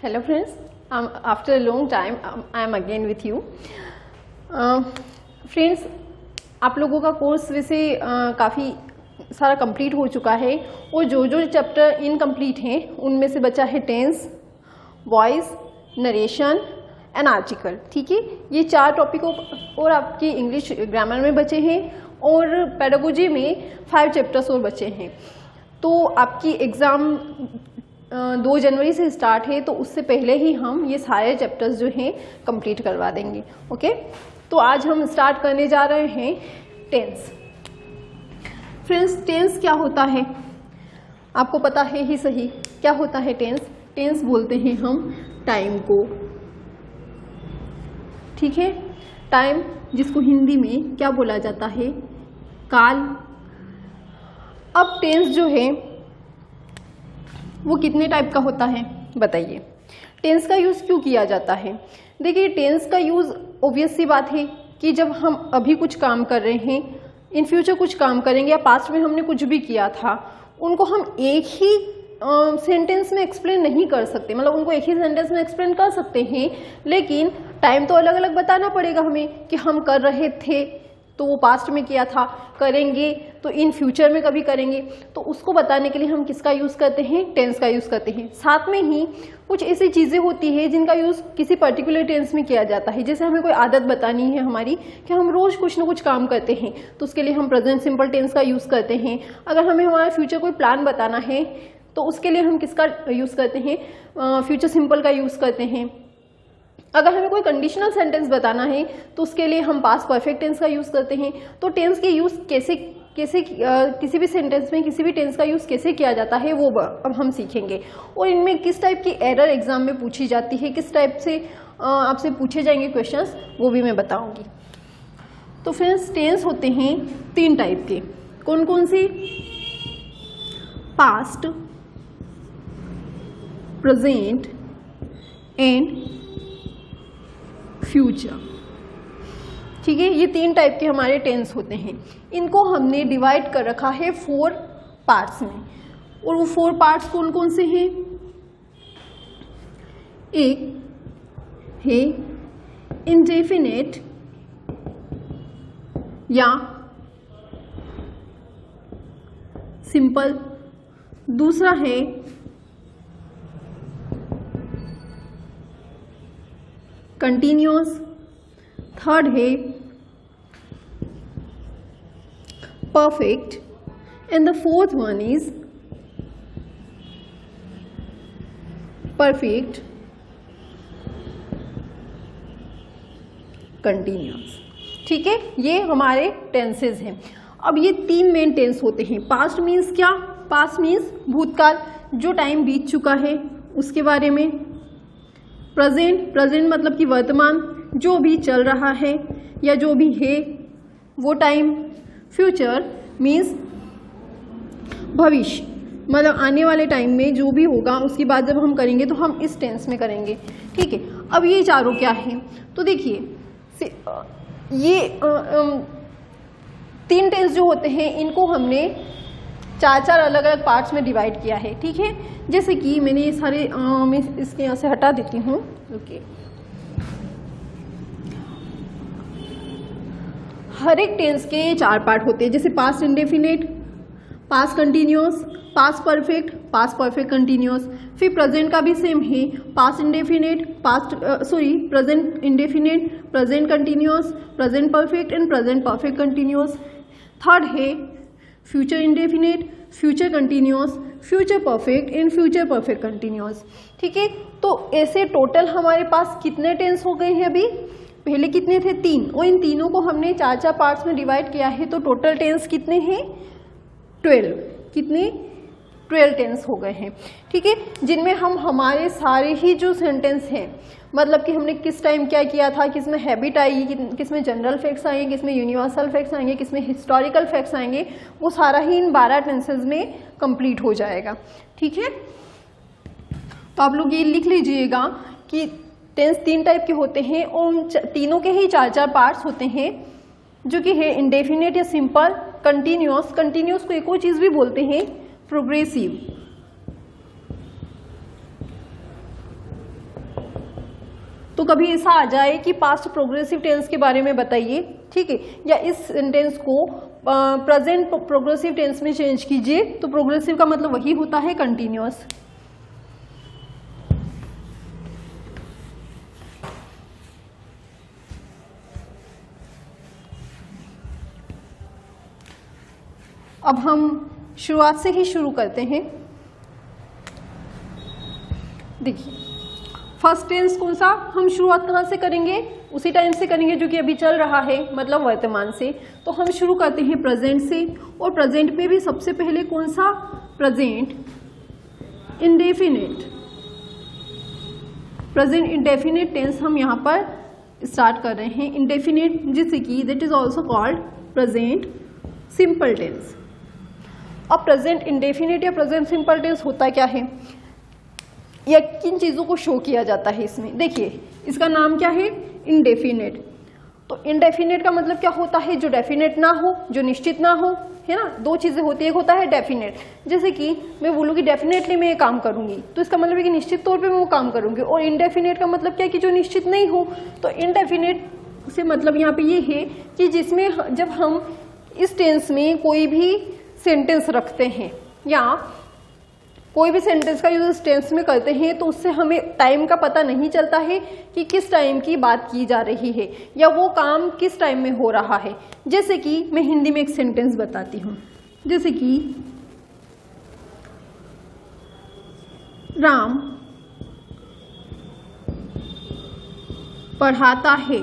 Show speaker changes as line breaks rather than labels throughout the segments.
Hello friends, after a long time I am again with you. Friends, आप लोगों का course वैसे काफ़ी सारा कंप्लीट हो चुका है और जो जो चैप्टर इनकम्प्लीट हैं उनमें से बचा है tense, voice, narration and article. ठीक है, ये 4 टॉपिकों और आपकी इंग्लिश ग्रामर में बचे हैं और पेडागोजी में 5 चैप्टर्स और बचे हैं. तो आपकी एग्ज़ाम 2 जनवरी से स्टार्ट है, तो उससे पहले ही हम ये सारे चैप्टर्स जो हैं कंप्लीट करवा देंगे. ओके, तो आज हम स्टार्ट करने जा रहे हैं टेंस. फ्रेंड्स, टेंस क्या होता है आपको पता है ही सही. क्या होता है टेंस? टेंस बोलते हैं हम टाइम को. ठीक है, टाइम जिसको हिंदी में क्या बोला जाता है? काल. अब टेंस जो है वो कितने टाइप का होता है बताइए. टेंस का यूज़ क्यों किया जाता है? देखिए, टेंस का यूज़ ऑब्वियस सी बात है कि जब हम अभी कुछ काम कर रहे हैं, इन फ्यूचर कुछ काम करेंगे या पास्ट में हमने कुछ भी किया था, उनको हम एक ही सेंटेंस में एक्सप्लेन नहीं कर सकते. मतलब उनको एक ही सेंटेंस में एक्सप्लेन कर सकते हैं, लेकिन टाइम तो अलग अलग बताना पड़ेगा हमें कि हम कर रहे थे तो वो पास्ट में किया था, करेंगे तो इन फ्यूचर में कभी करेंगे. तो उसको बताने के लिए हम किसका यूज़ करते हैं? टेंस का यूज़ करते हैं. साथ में ही कुछ ऐसी चीज़ें होती है जिनका यूज़ किसी पर्टिकुलर टेंस में किया जाता है. जैसे हमें कोई आदत बतानी है हमारी कि हम रोज़ कुछ ना कुछ काम करते हैं, तो उसके लिए हम प्रेजेंट सिंपल टेंस का यूज़ करते हैं. अगर हमें हमारा फ्यूचर कोई प्लान बताना है तो उसके लिए हम किसका यूज़ करते हैं? फ्यूचर सिंपल का यूज़ करते हैं. अगर हमें कोई कंडीशनल सेंटेंस बताना है तो उसके लिए हम पास्ट परफेक्ट टेंस का यूज़ करते हैं. तो टेंस के यूज़ कैसे किसी भी सेंटेंस में किसी भी टेंस का यूज़ कैसे किया जाता है वो अब हम सीखेंगे. और इनमें किस टाइप की एरर एग्जाम में पूछी जाती है, किस टाइप से आपसे पूछे जाएंगे क्वेश्चंस, वो भी मैं बताऊंगी. तो फ्रेंड्स, टेंस होते हैं 3 टाइप के. कौन कौन से? Past, present and future. ठीक है, ये 3 टाइप के हमारे टेंस होते हैं. इनको हमने डिवाइड कर रखा है 4 पार्ट्स में. और वो 4 पार्ट्स कौन कौन से हैं? एक है इंडेफिनिट या सिंपल. दूसरा है कंटिन्यूअस. थर्ड है perfect and the fourth one is perfect continuous. ठीक है, ये हमारे टेंसेस हैं. अब ये 3 मेन टेंस होते हैं. पास्ट मीन्स क्या? पास्ट मीन्स भूतकाल, जो टाइम बीत चुका है उसके बारे में. प्रेजेंट, प्रेजेंट मतलब कि वर्तमान, जो भी चल रहा है या जो भी है वो टाइम. फ्यूचर मीन्स भविष्य, मतलब आने वाले टाइम में जो भी होगा उसकी बात जब हम करेंगे तो हम इस टेंस में करेंगे. ठीक है, अब ये चारों क्या हैं? तो देखिए, ये 3 टेंस जो होते हैं इनको हमने 4 अलग अलग पार्ट्स में डिवाइड किया है. ठीक है, जैसे कि मैंने ये सारे मैं इसके यहाँ से हटा देती हूँ. ओके, हर एक टेंस के 4 पार्ट होते हैं. जैसे past indefinite, past continuous, past perfect, past perfect continuous. फिर प्रेजेंट का भी सेम है, past indefinite, present indefinite, present continuous, present perfect and present perfect continuous. Third है future indefinite, future continuous, future perfect and future perfect continuous. ठीक है, तो ऐसे total हमारे पास कितने टेंस हो गए हैं? अभी पहले कितने थे? 3. और इन तीनों को हमने 4 पार्ट्स में डिवाइड किया है. तो टोटल टेंस कितने हैं? 12. कितने? 12 टेंस हो गए हैं. ठीक है, जिनमें हम हमारे सारे ही जो सेंटेंस हैं, मतलब कि हमने किस टाइम क्या किया था, किसमें हैबिट आएगी, किसमें जनरल फैक्ट्स आएंगे, किसमें यूनिवर्सल फैक्ट्स आएंगे, किसमें हिस्टोरिकल फैक्ट्स आएंगे, वो सारा ही इन 12 टेंसेज में कंप्लीट हो जाएगा. ठीक है, तो आप लोग ये लिख लीजिएगा कि टेंस 3 टाइप के होते हैं और उन तीनों के ही 4 पार्ट्स होते हैं, जो कि है इंडेफिनिट या सिंपल, कंटिन्यूअस. कंटिन्यूअस को एक और चीज़ भी बोलते हैं, प्रोग्रेसिव. तो कभी ऐसा आ जाए कि पास्ट प्रोग्रेसिव टेंस के बारे में बताइए, ठीक है, या इस सेंटेंस को प्रेजेंट प्रोग्रेसिव टेंस में चेंज कीजिए, तो प्रोग्रेसिव का मतलब वही होता है कंटिन्यूअस। अब हम शुरुआत से ही शुरू करते हैं। देखिए फर्स्ट टेंस कौन सा, हम शुरुआत कहाँ से करेंगे, उसी टाइम से करेंगे जो कि अभी चल रहा है, मतलब वर्तमान से। तो हम शुरू करते हैं प्रेजेंट से, और प्रेजेंट में भी सबसे पहले कौन सा, present indefinite. Present indefinite tense हम यहाँ पर स्टार्ट कर रहे हैं, इंडेफिनिट, जिससे कि that is also called present simple tense. अब प्रेजेंट इंडेफिनिट या प्रेजेंट सिंपल टेंस होता क्या है, या किन चीज़ों को शो किया जाता है इसमें। देखिए इसका नाम क्या है, इंडेफिनिट। तो इंडेफिनिट का मतलब क्या होता है, जो डेफिनेट ना हो, जो निश्चित ना हो, है ना। दो चीज़ें होती है, एक होता है डेफिनेट, जैसे कि मैं बोलूँगी डेफिनेटली मैं ये काम करूँगी, तो इसका मतलब है कि निश्चित तौर पे मैं वो काम करूँगी। और इंडेफिनेट का मतलब क्या है कि जो निश्चित नहीं हो। तो इंडेफिनेट से मतलब यहाँ पे ये है कि जिसमें जब हम इस टेंस में कोई भी सेंटेंस रखते हैं या कोई भी सेंटेंस का यूज टेंस में करते हैं, तो उससे हमें टाइम का पता नहीं चलता है कि किस टाइम की बात की जा रही है या वो काम किस टाइम में हो रहा है। जैसे कि मैं हिंदी में एक सेंटेंस बताती हूँ, जैसे कि राम पढ़ाता है,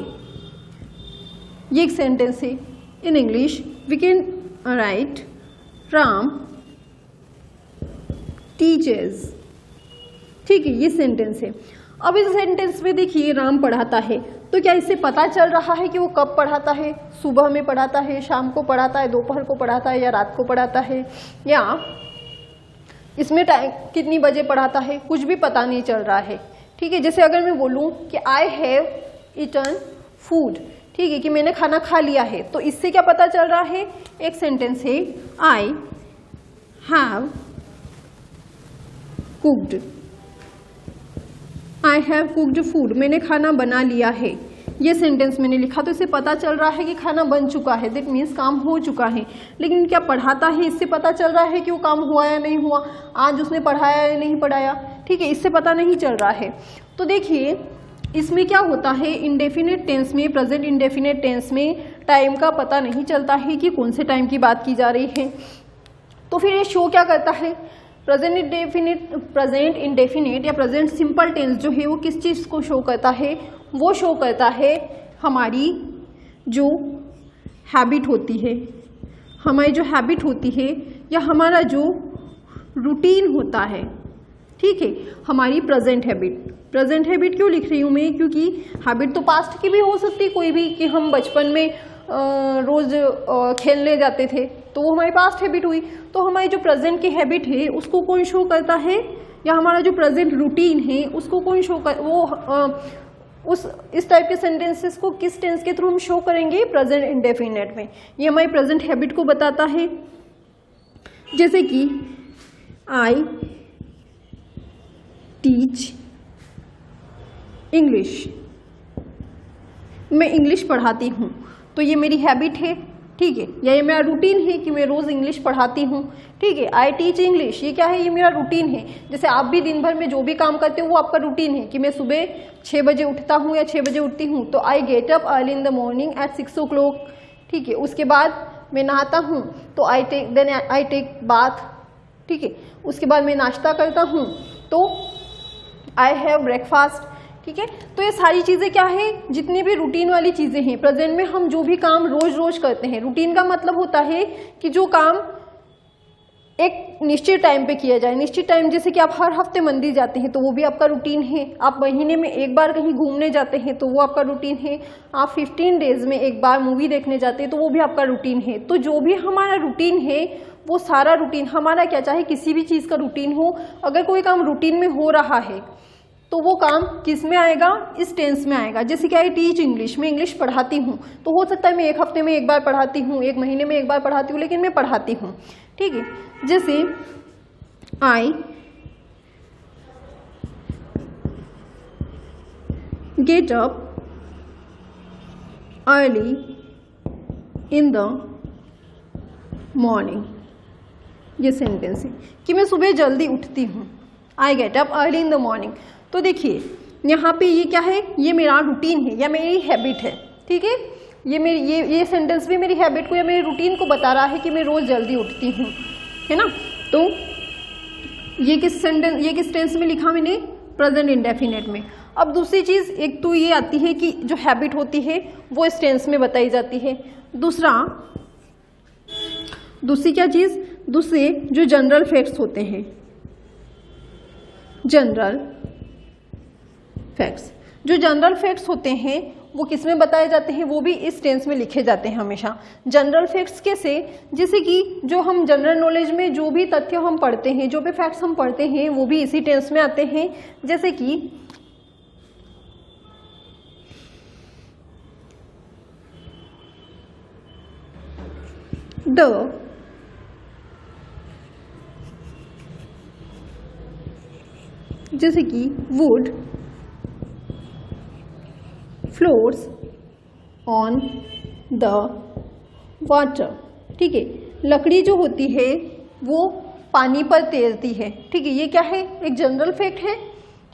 ये एक सेंटेंस है। In English we can write Ram teachers, ठीक है, ये सेंटेंस है। अब इस सेंटेंस में देखिए राम पढ़ाता है, तो क्या इससे पता चल रहा है कि वो कब पढ़ाता है, सुबह में पढ़ाता है, शाम को पढ़ाता है, दोपहर को पढ़ाता है या रात को पढ़ाता है, या इसमें टाइम कितनी बजे पढ़ाता है, कुछ भी पता नहीं चल रहा है, ठीक है। जैसे अगर मैं बोलूँ कि आई हैव ईटन फूड, ठीक है, कि मैंने खाना खा लिया है, तो इससे क्या पता चल रहा है, एक सेंटेंस है I have cooked, I have cooked food, मैंने खाना बना लिया है, ये सेंटेंस मैंने लिखा, तो इससे पता चल रहा है कि खाना बन चुका है, दैट मीन्स काम हो चुका है। लेकिन क्या पढ़ाता है, इससे पता चल रहा है कि वो काम हुआ या नहीं हुआ, आज उसने पढ़ाया या नहीं पढ़ाया, ठीक है, इससे पता नहीं चल रहा है। तो देखिए इसमें क्या होता है, इंडेफिनिट टेंस में, प्रेजेंट इंडेफिनिट टेंस में टाइम का पता नहीं चलता है कि कौन से टाइम की बात की जा रही है। तो फिर ये शो क्या करता है, प्रेजेंट इंडेफिनिट या प्रेजेंट सिंपल टेंस जो है वो किस चीज़ को शो करता है, वो शो करता है हमारी जो हैबिट होती है, हमारी जो हैबिट होती है या हमारा जो रूटीन होता है, ठीक है, हमारी प्रेजेंट हैबिट। प्रेजेंट हैबिट क्यों लिख रही हूँ मैं, क्योंकि हैबिट तो पास्ट की भी हो सकती है कोई भी, कि हम बचपन में रोज खेलने जाते थे, तो वो हमारी पास्ट हैबिट हुई। तो हमारी जो प्रेजेंट की हैबिट है उसको कौन शो करता है, या हमारा जो प्रेजेंट रूटीन है उसको कौन शो कर, वो इस टाइप के सेंटेंसेस को किस टेंस के थ्रू हम शो करेंगे, प्रेजेंट इंडेफिनिट में। ये हमारी प्रेजेंट हैबिट को बताता है। जैसे कि आई टीच इंग्लिश, मैं इंग्लिश पढ़ाती हूँ, तो ये मेरी हैबिट है, ठीक है, या ये मेरा रूटीन है कि मैं रोज़ इंग्लिश पढ़ाती हूँ, ठीक है। आई टीच इंग्लिश, ये क्या है, ये मेरा रूटीन है। जैसे आप भी दिन भर में जो भी काम करते हो वो आपका रूटीन है, कि मैं सुबह 6 बजे उठता हूँ या 6 बजे उठती हूँ, तो I get up early in the morning at 6 o'clock, ठीक है। उसके बाद मैं नहाता हूँ, तो आई टेक बाथ, ठीक है। उसके बाद मैं नाश्ता करता हूँ, तो आई हैव ब्रेकफास्ट, ठीक है। तो ये सारी चीज़ें क्या है, जितनी भी रूटीन वाली चीज़ें हैं, प्रेजेंट में हम जो भी काम रोज रोज करते हैं, रूटीन का मतलब होता है कि जो काम एक निश्चित टाइम पे किया जाए, निश्चित टाइम। जैसे कि आप हर हफ्ते मंदिर जाते हैं तो वो भी आपका रूटीन है, आप महीने में एक बार कहीं घूमने जाते हैं तो वो आपका रूटीन है, आप 15 डेज में एक बार मूवी देखने जाते हैं तो वो भी आपका रूटीन है। तो जो भी हमारा रूटीन है वो सारा रूटीन हमारा, क्या चाहे किसी भी चीज़ का रूटीन हो, अगर कोई काम रूटीन में हो रहा है तो वो काम किस में आएगा, इस टेंस में आएगा। जैसे कि आई टीच इंग्लिश, मैं इंग्लिश पढ़ाती हूँ, तो हो सकता है मैं एक हफ्ते में एक बार पढ़ाती हूँ, एक महीने में एक बार पढ़ाती हूँ, लेकिन मैं पढ़ाती हूँ, ठीक है। जैसे आई get up early in the morning, ये सेंटेंस है कि मैं सुबह जल्दी उठती हूँ। आई get up early in the morning. तो देखिए यहाँ पे ये क्या है, ये मेरा रूटीन है या मेरी हैबिट है, ठीक है। ये मेरी ये सेंटेंस भी मेरी हैबिट को या मेरी रूटीन को बता रहा है कि मैं रोज़ जल्दी उठती हूँ, है ना। तो ये किस टेंस में लिखा मैंने, प्रेजेंट इंडेफिनिट में। अब दूसरी चीज़ एक तो ये आती है कि जो हैबिट होती है वो इस टेंस में बताई जाती है। दूसरी क्या चीज़, दूसरे जो जनरल फैक्ट्स होते हैं, जनरल फैक्ट्स होते हैं वो किस में बताए जाते हैं, वो भी इस टेंस में लिखे जाते हैं हमेशा। जनरल फैक्ट्स कैसे, जैसे कि जो हम जनरल नॉलेज में जो भी तथ्य हम पढ़ते हैं, जो भी फैक्ट्स हम पढ़ते हैं वो भी इसी टेंस में आते हैं। जैसे कि would floats on the water, ठीक है। लकड़ी जो होती है वो पानी पर तैरती है, ठीक है। ये क्या है, एक जनरल फैक्ट है,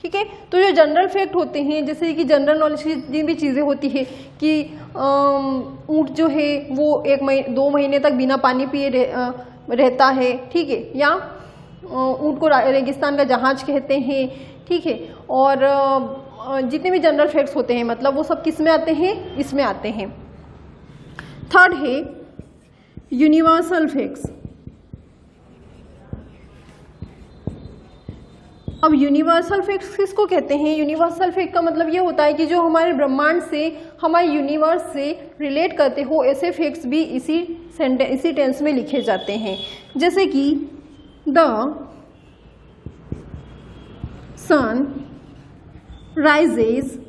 ठीक है। तो जो जनरल फैक्ट होते हैं, जैसे कि जनरल नॉलेज की जितनी भी चीज़ें होती है कि ऊँट जो है वो 2 महीने तक बिना पानी पिए रहता है, ठीक है। या ऊँट को रेगिस्तान का जहाज कहते हैं, ठीक है। और जितने भी जनरल फैक्ट्स होते हैं मतलब वो सब किस में आते हैं, इसमें आते हैं। थर्ड है यूनिवर्सल फैक्ट्स। अब यूनिवर्सल फैक्ट्स किसको कहते हैं, यूनिवर्सल फैक्ट का मतलब ये होता है कि जो हमारे ब्रह्मांड से, हमारे यूनिवर्स से रिलेट करते हो, ऐसे फैक्ट्स भी इसी टेंस में लिखे जाते हैं। जैसे कि the sun rises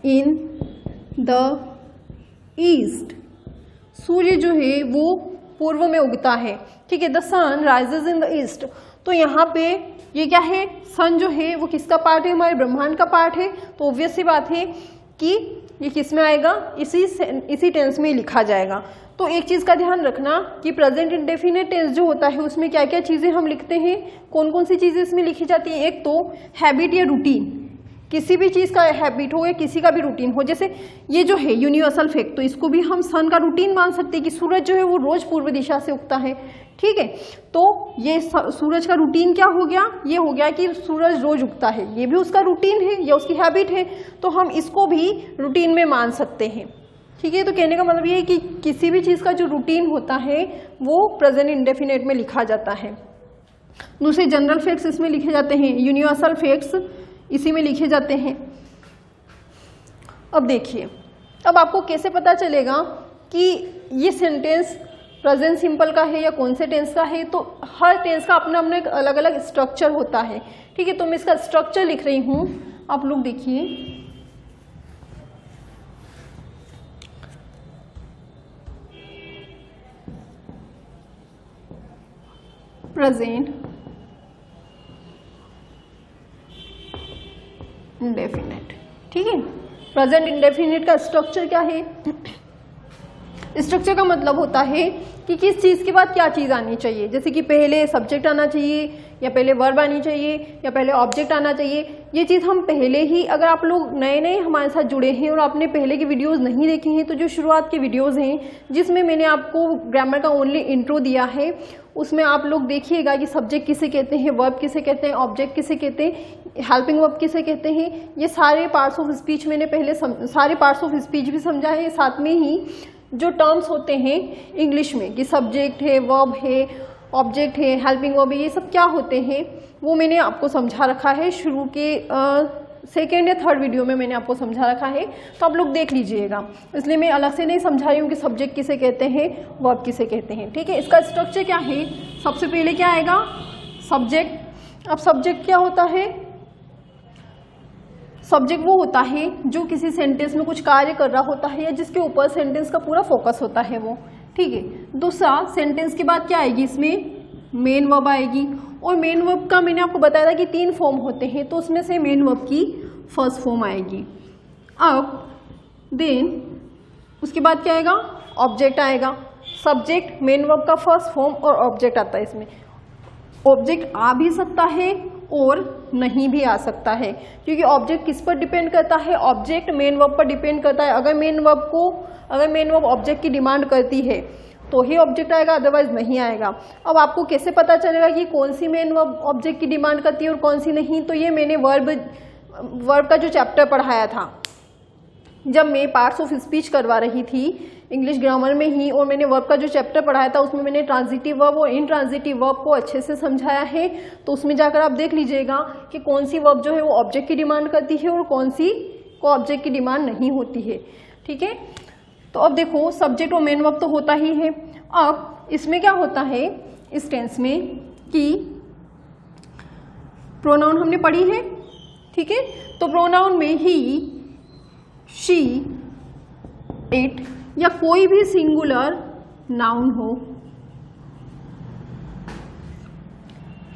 in the east, सूर्य जो है वो पूर्व में उगता है, ठीक है। The sun rises in the east. तो यहाँ पे ये क्या है, सन जो है वो किसका पार्ट है, हमारे ब्रह्मांड का पार्ट है। तो ऑब्वियस सी बात है कि ये किस में आएगा, इसी टेंस में लिखा जाएगा। तो एक चीज़ का ध्यान रखना कि प्रेजेंट इंडेफिनिट टेंस जो होता है उसमें क्या क्या चीज़ें हम लिखते हैं, कौन कौन सी चीज़ें इसमें लिखी जाती हैं। एक तो हैबिट या रूटीन, किसी भी चीज़ का हैबिट हो या किसी का भी रूटीन हो। जैसे ये जो है यूनिवर्सल फैक्ट, तो इसको भी हम सन का रूटीन मान सकते हैं कि सूरज जो है वो रोज पूर्व दिशा से उगता है, ठीक है। तो ये सूरज का रूटीन क्या हो गया, ये हो गया कि सूरज रोज उगता है, ये भी उसका रूटीन है या उसकी हैबिट है, तो हम इसको भी रूटीन में मान सकते हैं, ठीक है। तो कहने का मतलब ये है कि किसी भी चीज़ का जो रूटीन होता है वो प्रेजेंट इंडेफिनिट में लिखा जाता है। दूसरे जनरल फैक्ट्स इसमें लिखे जाते हैं, यूनिवर्सल फैक्ट्स इसी में लिखे जाते हैं। अब देखिए, अब आपको कैसे पता चलेगा कि ये सेंटेंस प्रेजेंट सिंपल का है या कौन से टेंस का है। तो हर टेंस का अपना अपना एक अलग अलग स्ट्रक्चर होता है, ठीक है। तो मैं इसका स्ट्रक्चर लिख रही हूँ, आप लोग देखिए। प्रेजेंट इंडेफिनिट, ठीक है। प्रेजेंट इंडेफिनिट का स्ट्रक्चर क्या है, स्ट्रक्चर का मतलब होता है कि किस चीज़ के बाद क्या चीज़ आनी चाहिए। जैसे कि पहले सब्जेक्ट आना चाहिए या पहले वर्ब आनी चाहिए या पहले ऑब्जेक्ट आना चाहिए। ये चीज़ हम पहले ही, अगर आप लोग नए नए हमारे साथ जुड़े हैं और आपने पहले के वीडियोस नहीं देखे हैं, तो जो शुरुआत के वीडियोस हैं जिसमें मैंने आपको ग्रामर का ओनली इंट्रो दिया है, उसमें आप लोग देखिएगा कि सब्जेक्ट किसे कहते हैं, वर्ब किसे कहते हैं, ऑब्जेक्ट किसे कहते हैं, हेल्पिंग वर्ब किसे कहते हैं। ये सारे पार्ट्स ऑफ स्पीच मैंने पहले सारे पार्ट्स ऑफ स्पीच भी समझा है। साथ में ही जो टर्म्स होते हैं इंग्लिश में कि सब्जेक्ट है, वर्ब है, ऑब्जेक्ट है, हेल्पिंग वर्ब है, ये सब क्या होते हैं वो मैंने आपको समझा रखा है। शुरू के सेकेंड या थर्ड वीडियो में मैंने आपको समझा रखा है, तो आप लोग देख लीजिएगा। इसलिए मैं अलग से नहीं समझा रही हूँ कि सब्जेक्ट किसे कहते हैं, वर्ब किसे कहते हैं, ठीक है। इसका स्ट्रक्चर क्या है, सबसे पहले क्या आएगा, सब्जेक्ट। अब सब्जेक्ट क्या होता है, सब्जेक्ट वो होता है जो किसी सेंटेंस में कुछ कार्य कर रहा होता है या जिसके ऊपर सेंटेंस का पूरा फोकस होता है वो, ठीक है। दूसरा, सेंटेंस के बाद क्या आएगी, इसमें मेन वर्ब आएगी और मेन वर्ब का मैंने आपको बताया था कि 3 फॉर्म होते हैं, तो उसमें से मेन वर्ब की फर्स्ट फॉर्म आएगी। अब देन उसके बाद क्या आएगा, ऑब्जेक्ट आएगा। सब्जेक्ट मेन वर्ब का फर्स्ट फॉर्म और ऑब्जेक्ट आता है। इसमें ऑब्जेक्ट आ भी सकता है और नहीं भी आ सकता है, क्योंकि ऑब्जेक्ट किस पर डिपेंड करता है, ऑब्जेक्ट मेन वर्ब पर डिपेंड करता है। अगर मेन वर्ब ऑब्जेक्ट की डिमांड करती है तो ही ऑब्जेक्ट आएगा, अदरवाइज नहीं आएगा। अब आपको कैसे पता चलेगा कि कौन सी मेन वर्ब ऑब्जेक्ट की डिमांड करती है और कौन सी नहीं, तो ये मैंने वर्ब का जो चैप्टर पढ़ाया था जब मैं पार्ट्स ऑफ स्पीच करवा रही थी इंग्लिश ग्रामर में ही, और मैंने वर्ब का जो चैप्टर पढ़ाया था उसमें मैंने ट्रांजिटिव वर्ब और इनट्रांजिटिव वर्ब को अच्छे से समझाया है। तो उसमें जाकर आप देख लीजिएगा कि कौन सी वर्ब जो है वो ऑब्जेक्ट की डिमांड करती है और कौन सी को ऑब्जेक्ट की डिमांड नहीं होती है। ठीक है, तो अब देखो सब्जेक्ट और मेन वर्ब तो होता ही है। अब इसमें क्या होता है इस टेंस में कि प्रोनाउन हमने पढ़ी है। ठीक है, तो प्रोनाउन में ही, शी, इट या कोई भी सिंगुलर नाउन हो,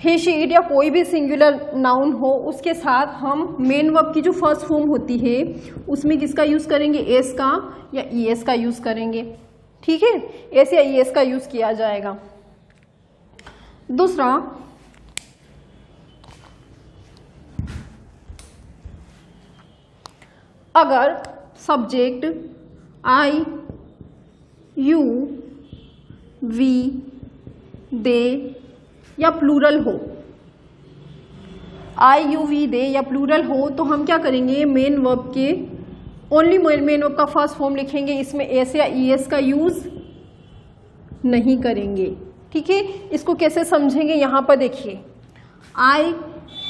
ही, शी, इट या कोई भी सिंगुलर नाउन हो, उसके साथ हम मेन वर्ब की जो फर्स्ट फॉर्म होती है उसमें किसका यूज करेंगे, एस का या ईएस का यूज करेंगे। ठीक है, एस या ईएस का यूज किया जाएगा। दूसरा, अगर सब्जेक्ट आई, यू, वी, दे या प्लूरल हो, आई, यू, वी, दे या प्लूरल हो, तो हम क्या करेंगे, मेन वर्ब के ओनली मेन वर्ब का फर्स्ट फॉर्म लिखेंगे। इसमें एस या ईएस का यूज नहीं करेंगे। ठीक है, इसको कैसे समझेंगे, यहाँ पर देखिए, आई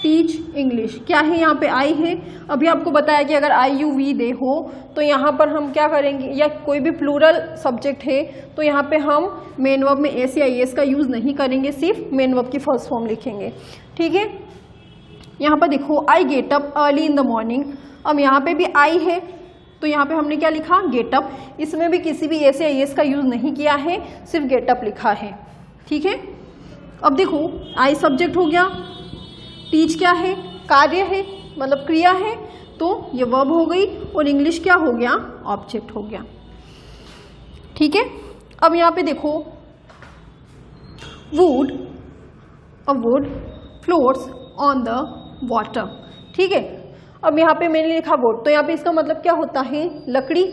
टीच इंग्लिश, क्या है यहाँ पे आई है। अभी आपको बताया कि अगर आई, यू, वी, दे हो तो यहाँ पर हम क्या करेंगे, या कोई भी प्लूरल सब्जेक्ट है तो यहाँ पे हम मेन वर्ब में एस या ईएस का यूज नहीं करेंगे, सिर्फ मेन वर्ब की फर्स्ट फॉर्म लिखेंगे। ठीक है, यहाँ पर देखो, आई get up early in the morning. अब यहाँ पे भी आई है तो यहाँ पे हमने क्या लिखा, गेट अप। इसमें भी किसी भी एस या ईएस का यूज नहीं किया है, सिर्फ गेट अप लिखा है। ठीक है, अब देखो, आई सब्जेक्ट हो गया, टीच क्या है, कार्य है, मतलब क्रिया है, तो ये वर्ब हो गई, और इंग्लिश क्या हो गया, ऑब्जेक्ट हो गया। ठीक है, अब यहाँ पे देखो, would, a would floats on the water. ठीक है, अब यहाँ पे मैंने लिखा वुड, तो यहाँ पे इसका मतलब क्या होता है, लकड़ी।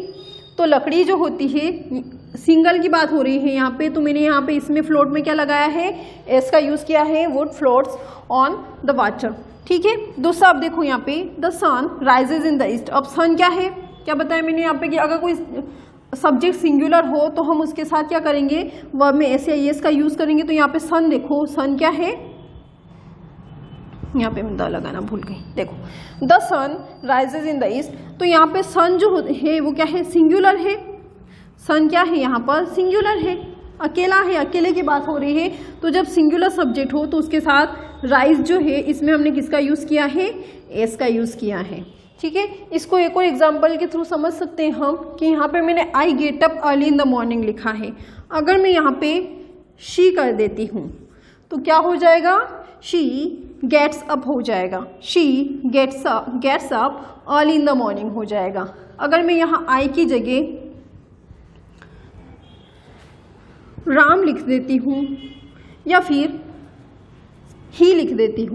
तो लकड़ी जो होती है, सिंगल की बात हो रही है यहाँ पे, तो मैंने यहाँ पे इसमें फ्लोट में क्या लगाया है, एस का यूज किया है, wood floats on the water. ठीक है, दूसरा आप देखो यहाँ पे, the sun rises in the east. अब सन क्या है, क्या बताया मैंने यहाँ पे कि अगर कोई सब्जेक्ट सिंगुलर हो तो हम उसके साथ क्या करेंगे, वर्ब में एस या ईएस का यूज करेंगे। तो यहाँ पे सन देखो, सन क्या है, यहाँ पे मैं द लगाना भूल गई, देखो, the sun rises in the east. तो यहाँ पे सन जो है वो क्या है, सिंगुलर है। सन क्या है, यहाँ पर सिंगुलर है, अकेला है, अकेले की बात हो रही है। तो जब सिंगुलर सब्जेक्ट हो तो उसके साथ राइज जो है, इसमें हमने किसका यूज किया है, एस का यूज किया है। ठीक है, इसको एक और एग्जाम्पल के थ्रू समझ सकते हैं हम कि यहाँ पे मैंने आई get up early in the morning लिखा है। अगर मैं यहाँ पे शी कर देती हूँ तो क्या हो जाएगा, शी गेट्स अप हो जाएगा, she gets up early in the morning हो जाएगा। अगर मैं यहाँ आई की जगह राम लिख देती हूँ या फिर ही लिख देती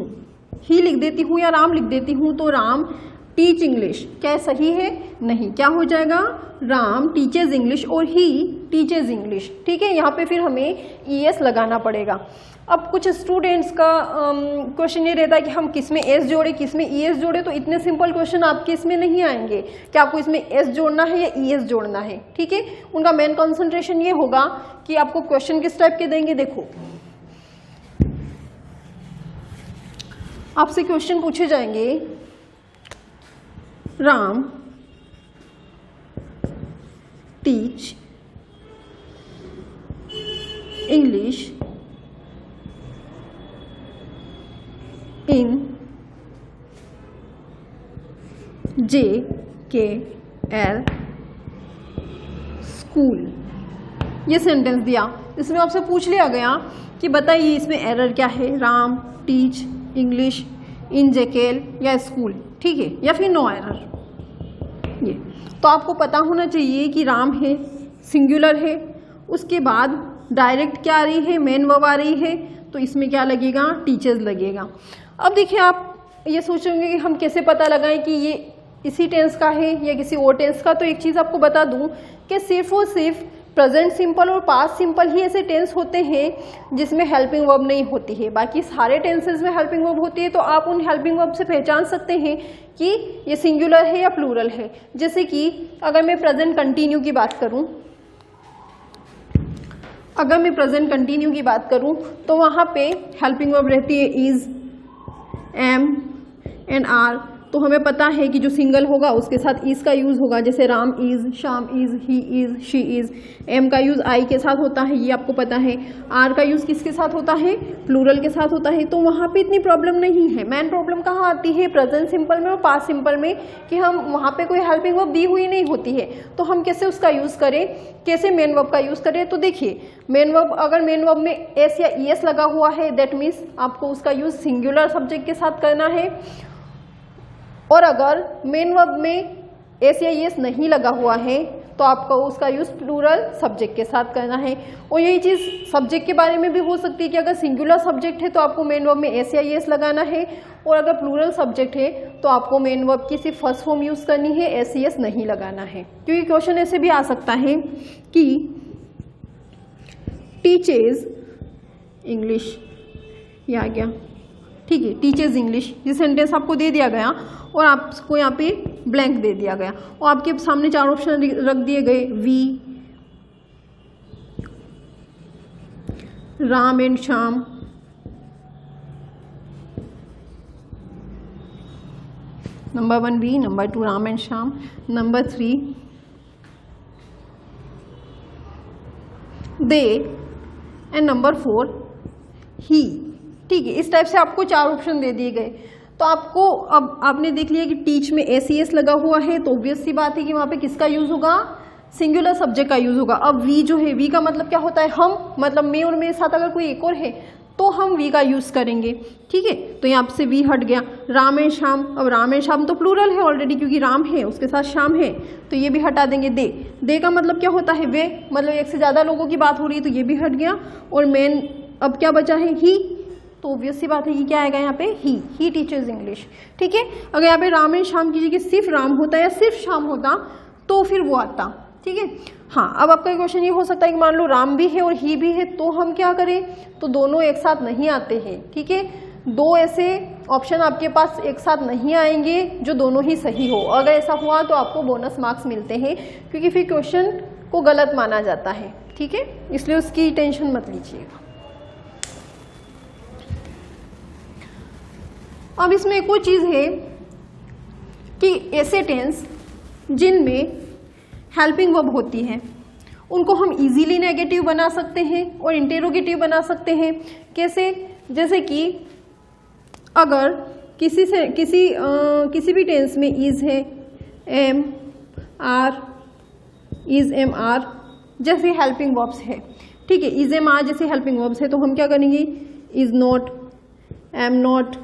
हूँ या राम लिख देती हूँ, तो राम टीच इंग्लिश, क्या सही है, नहीं, क्या हो जाएगा, राम टीचेज इंग्लिश और ही टीचेज इंग्लिश। ठीक है, यहाँ पे फिर हमें ईएस लगाना पड़ेगा। अब कुछ स्टूडेंट्स का क्वेश्चन ये रहता है कि हम किस में एस जोड़े, किस में ईएस जोड़े। तो इतने सिंपल क्वेश्चन आपके इसमें नहीं आएंगे कि आपको इसमें एस जोड़ना है या ईएस जोड़ना है। ठीक है, उनका मेन कंसंट्रेशन ये होगा कि आपको क्वेश्चन किस टाइप के देंगे। देखो, आपसे क्वेश्चन पूछे जाएंगे, Ram teach English in JKL school. ये सेंटेंस दिया, इसमें आपसे पूछ लिया गया कि बताइए इसमें एरर क्या है, राम, टीच, इंग्लिश, इन जैकेल या स्कूल, ठीक है, या फिर नो एरर। ये तो आपको पता होना चाहिए कि राम है, सिंगुलर है, उसके बाद डायरेक्ट क्या आ रही है, मेन वर्ब आ रही है, तो इसमें क्या लगेगा, टीचर्स लगेगा। अब देखिए आप ये सोचेंगे कि हम कैसे पता लगाएं कि ये इसी टेंस का है या किसी और टेंस का। तो एक चीज़ आपको बता दूं कि सिर्फ और सिर्फ प्रेजेंट सिंपल और पास्ट सिंपल ही ऐसे टेंस होते हैं जिसमें हेल्पिंग वर्ब नहीं होती है, बाकी सारे टेंसेस में हेल्पिंग वर्ब होती है। तो आप उन हेल्पिंग वर्ब से पहचान सकते हैं कि ये सिंगुलर है या प्लूरल है। जैसे कि अगर मैं प्रेजेंट कंटिन्यू की बात करूं, तो वहाँ पे हेल्पिंग वर्ब रहती है इज, एम एंड आर। तो हमें पता है कि जो सिंगल होगा उसके साथ इज का यूज़ होगा, जैसे Ram is, Shyam is, he is, she is. Am का यूज़ आई के साथ होता है, ये आपको पता है। आर का यूज़ किसके साथ होता है, प्लूरल के साथ होता है। तो वहाँ पे इतनी प्रॉब्लम नहीं है। मेन प्रॉब्लम कहाँ आती है, प्रेजेंट सिंपल में और पास्ट सिंपल में, कि हम वहाँ पे कोई हेल्पिंग वर्ब दी हुई नहीं होती है। तो हम कैसे उसका यूज़ करें, कैसे मेन वर्ब का यूज़ करें। तो देखिए मेन वर्ब, अगर मेन वर्ब में एस या ई एस लगा हुआ है, दैट मीन्स आपको उसका यूज़ सिंगुलर सब्जेक्ट के साथ करना है। और अगर मेन वर्ब में एस या एस नहीं लगा हुआ है तो आपको उसका यूज़ प्लूरल सब्जेक्ट के साथ करना है। और यही चीज़ सब्जेक्ट के बारे में भी हो सकती है कि अगर सिंगुलर सब्जेक्ट है तो आपको मेन वर्ब में एस या एस लगाना है, और अगर प्लूरल सब्जेक्ट है तो आपको मेन वर्ब की सिर्फ फर्स्ट फॉर्म यूज़ करनी है, एस या एस नहीं लगाना है। क्योंकि क्वेश्चन ऐसे भी आ सकता है कि टीचर्स इंग्लिश, ये आ गया, ठीक है, टीचर्स इंग्लिश, ये सेंटेंस आपको दे दिया गया और आपको यहाँ पे ब्लैंक दे दिया गया और आपके सामने 4 ऑप्शन रख दिए गए, we, Ram and Shyam, number 1 we, number 2 Ram and Shyam, number 3 they and number 4 he. ठीक है, इस टाइप से आपको 4 ऑप्शन दे दिए गए। तो आपको, अब आपने देख लिया कि टीच में एस ई एस लगा हुआ है, तो ऑब्वियस सी बात है कि वहाँ पे किसका यूज़ होगा, सिंगुलर सब्जेक्ट का यूज़ होगा। अब वी जो है, वी का मतलब क्या होता है, हम, मतलब मैं और मेरे साथ अगर कोई एक और है तो हम वी का यूज़ करेंगे। ठीक है, तो यहाँ से वी हट गया। राम एंड श्याम, अब राम एंड श्याम तो प्लूरल है ऑलरेडी, क्योंकि राम है उसके साथ श्याम है, तो ये भी हटा देंगे। दे, दे का मतलब क्या होता है, वे, मतलब एक से ज़्यादा लोगों की बात हो रही है, तो ये भी हट गया। और मेन अब क्या बचा है, ही, तो ऑब्वियस सी बात है कि क्या आएगा यहाँ पे, ही टीचर्स इंग्लिश। ठीक है, अगर यहाँ पे राम एंड श्याम की जगह सिर्फ राम होता या सिर्फ श्याम होता तो फिर वो आता। ठीक है, हाँ, अब आपका क्वेश्चन ये हो सकता है कि मान लो राम भी है और ही भी है, तो हम क्या करें, तो दोनों एक साथ नहीं आते हैं। ठीक है, 2 ऐसे ऑप्शन आपके पास एक साथ नहीं आएंगे जो दोनों ही सही हो। अगर ऐसा हुआ तो आपको बोनस मार्क्स मिलते हैं, क्योंकि फिर क्वेश्चन को गलत माना जाता है। ठीक है, इसलिए उसकी टेंशन मत लीजिएगा। अब इसमें एक और चीज़ है कि ऐसे टेंस जिनमें हेल्पिंग वर्ब होती है उनको हम इजीली नेगेटिव बना सकते हैं और इंटेरोगेटिव बना सकते हैं। कैसे, जैसे कि अगर किसी भी टेंस में इज है, am, are, is, am, are जैसे हेल्पिंग वर्ब्स है। ठीक है, इज, एम, आर जैसे हेल्पिंग वर्ब्स है, तो हम क्या करेंगे, is not, am not,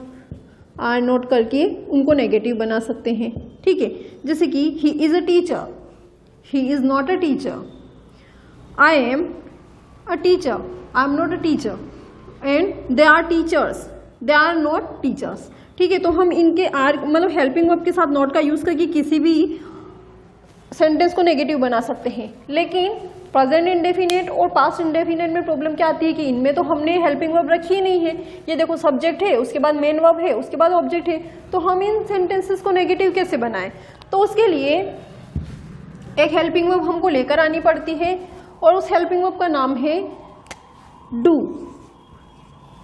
are not करके उनको नेगेटिव बना सकते हैं। ठीक है, जैसे कि he is a teacher, he is not a teacher, I am a teacher, I am not a teacher, and they are teachers, they are not teachers. ठीक है, तो हम इनके आर, मतलब हेल्पिंग वर्ब के साथ नॉट का यूज करके किसी भी सेंटेंस को नेगेटिव बना सकते हैं। लेकिन प्रेजेंट इंडेफिनेट और पास्ट इंडेफिनेट में प्रॉब्लम क्या आती है कि इनमें तो हमने हेल्पिंग वर्ब रखी ही नहीं है। ये देखो, सब्जेक्ट है, उसके बाद मेन वर्ब है, उसके बाद ऑब्जेक्ट है, तो हम इन सेंटेंसेस को नेगेटिव कैसे बनाएं। तो उसके लिए एक हेल्पिंग वर्ब हमको लेकर आनी पड़ती है और उस हेल्पिंग वर्ब का नाम है डू।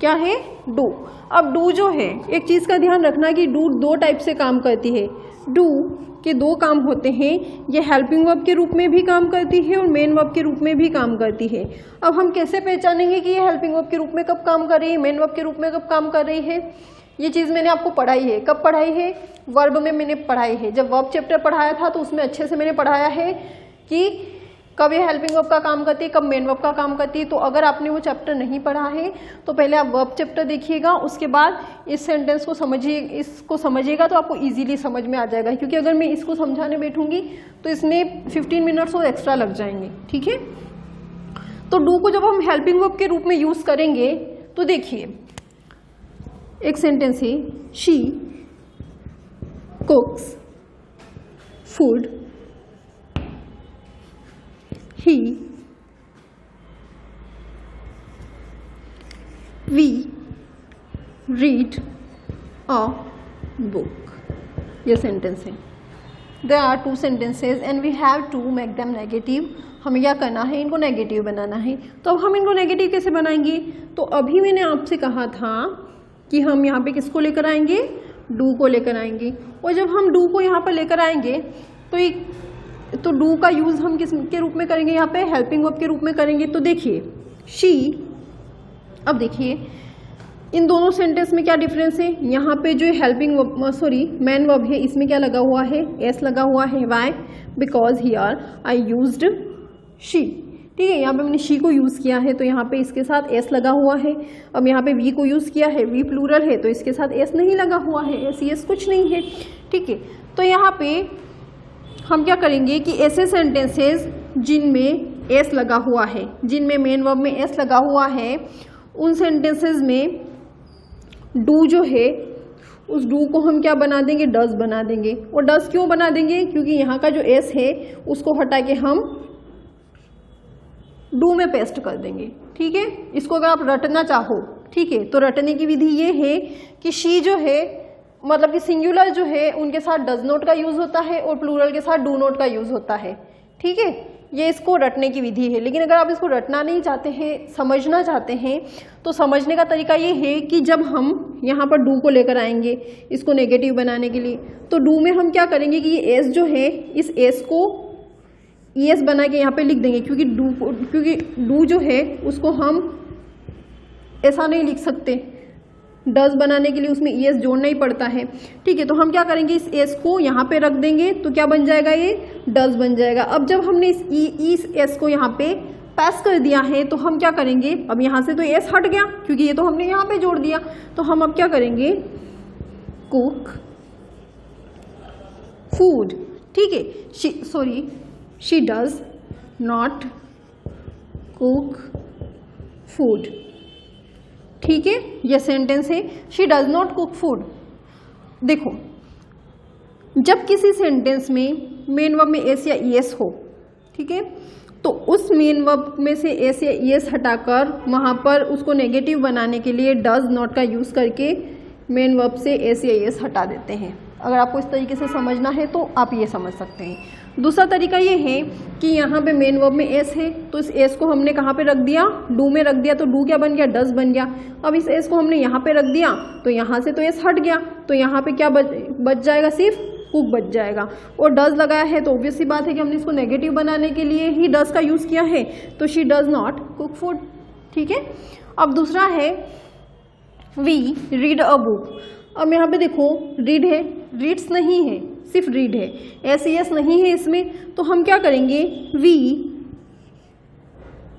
क्या है, डू। अब डू जो है, एक चीज़ का ध्यान रखना कि डू 2 टाइप से काम करती है। डू के 2 काम होते हैं, ये हेल्पिंग वर्ब के रूप में भी काम करती है और मेन वर्ब के रूप में भी काम करती है। अब हम कैसे पहचानेंगे कि ये हेल्पिंग वर्ब के रूप में कब काम कर रही है, मेन वर्ब के रूप में कब काम कर रही है। ये चीज़ मैंने आपको पढ़ाई है। कब पढ़ाई है, वर्ब में मैंने पढ़ाई है। जब वर्ब चैप्टर पढ़ाया था तो उसमें अच्छे से मैंने पढ़ाया है कि कब ये हेल्पिंग वर्ब का काम करती है, कब मेन वर्ब का काम करती है। तो अगर आपने वो चैप्टर नहीं पढ़ा है तो पहले आप वर्ब चैप्टर देखिएगा, उसके बाद इस सेंटेंस को समझिएगा तो आपको इजीली समझ में आ जाएगा। क्योंकि अगर मैं इसको समझाने बैठूंगी तो इसमें 15 मिनट्स और एक्स्ट्रा लग जाएंगे, ठीक है। तो डू को जब हम हेल्पिंग वर्ब के रूप में यूज करेंगे तो देखिए एक सेंटेंस है, she कुक्स food, he, we read a book। ये सेंटेंस है। There are 2 sentences and we have to make them negative। हमें क्या करना है, इनको नेगेटिव बनाना है। तो अब हम इनको नेगेटिव कैसे बनाएंगे, तो अभी मैंने आपसे कहा था कि हम यहाँ पे किसको लेकर आएंगे, डू को लेकर आएंगे। और जब हम डू को यहाँ पर लेकर आएंगे तो डू का यूज हम किस के रूप में करेंगे, यहाँ पे हेल्पिंग वर्ब के रूप में करेंगे। तो देखिए शी, अब देखिए इन दोनों सेंटेंस में क्या डिफरेंस है। यहाँ पे जो हेल्पिंग मैन वर्ब है इसमें क्या लगा हुआ है, एस लगा हुआ है। Why, because here I used she, ठीक है। यहाँ पे मैंने शी को यूज किया है तो यहाँ पे इसके साथ एस लगा हुआ है। अब यहाँ पे वी को यूज किया है, वी प्लूरल है तो इसके साथ एस नहीं लगा हुआ है, एस कुछ नहीं है, ठीक है। तो यहाँ पे हम क्या करेंगे कि ऐसे सेंटेंसेस जिनमें एस लगा हुआ है, जिनमें मेन वर्ब में एस लगा हुआ है, उन सेंटेंसेस में डू जो है उस डू को हम क्या बना देंगे, डज बना देंगे। और डज क्यों बना देंगे, क्योंकि यहाँ का जो एस है उसको हटा के हम डू में पेस्ट कर देंगे, ठीक है। इसको अगर आप रटना चाहो, ठीक है, तो रटने की विधि ये है कि शी जो है मतलब कि सिंगुलर जो है उनके साथ डज नॉट का यूज होता है और प्लूरल के साथ डू नॉट का यूज होता है, ठीक है। ये इसको रटने की विधि है। लेकिन अगर आप इसको रटना नहीं चाहते हैं, समझना चाहते हैं, तो समझने का तरीका ये है कि जब हम यहाँ पर डू को लेकर आएंगे इसको नेगेटिव बनाने के लिए, तो डू में हम क्या करेंगे कि ये एस जो है इस एस को एस बना के यहाँ पे लिख देंगे। क्योंकि डू जो है उसको हम ऐसा नहीं लिख सकते, डज बनाने के लिए उसमें एस जोड़ना ही पड़ता है, ठीक है। तो हम क्या करेंगे, इस एस को यहाँ पे रख देंगे तो क्या बन जाएगा, ये डज बन जाएगा। अब जब हमने इस एस को यहाँ पे पास कर दिया है तो हम क्या करेंगे, अब यहाँ से तो एस हट गया क्योंकि ये तो हमने यहाँ पे जोड़ दिया। तो हम अब क्या करेंगे, कुक फूड, ठीक है। She does not cook food, ठीक है। यह सेंटेंस है, she does not cook food. देखो जब किसी सेंटेंस में मेन वर्ब में एस या ईएस हो, ठीक है, तो उस मेन वर्ब में से एस या ईएस हटाकर वहाँ पर उसको नेगेटिव बनाने के लिए डज नॉट का यूज़ करके मेन वर्ब से एस या ईएस हटा देते हैं। अगर आपको इस तरीके से समझना है तो आप ये समझ सकते हैं। दूसरा तरीका ये है कि यहाँ पे मेन वर्ब में एस है तो इस एस को हमने कहाँ पे रख दिया, डू में रख दिया, तो डू क्या बन गया, डज बन गया। अब इस एस को हमने यहाँ पे रख दिया तो यहाँ से तो एस हट गया, तो यहाँ पे क्या बच जाएगा, सिर्फ कुक बच जाएगा। और डज लगाया है तो ऑब्वियस सी बात है कि हमने इसको नेगेटिव बनाने के लिए ही डज का यूज़ किया है, तो she does not cook food, ठीक है। अब दूसरा है वी रीड अ बुक। अब यहाँ पे देखो रीड है, रीड्स नहीं है, सिर्फ रीड है, एस एस नहीं है इसमें। तो हम क्या करेंगे, वी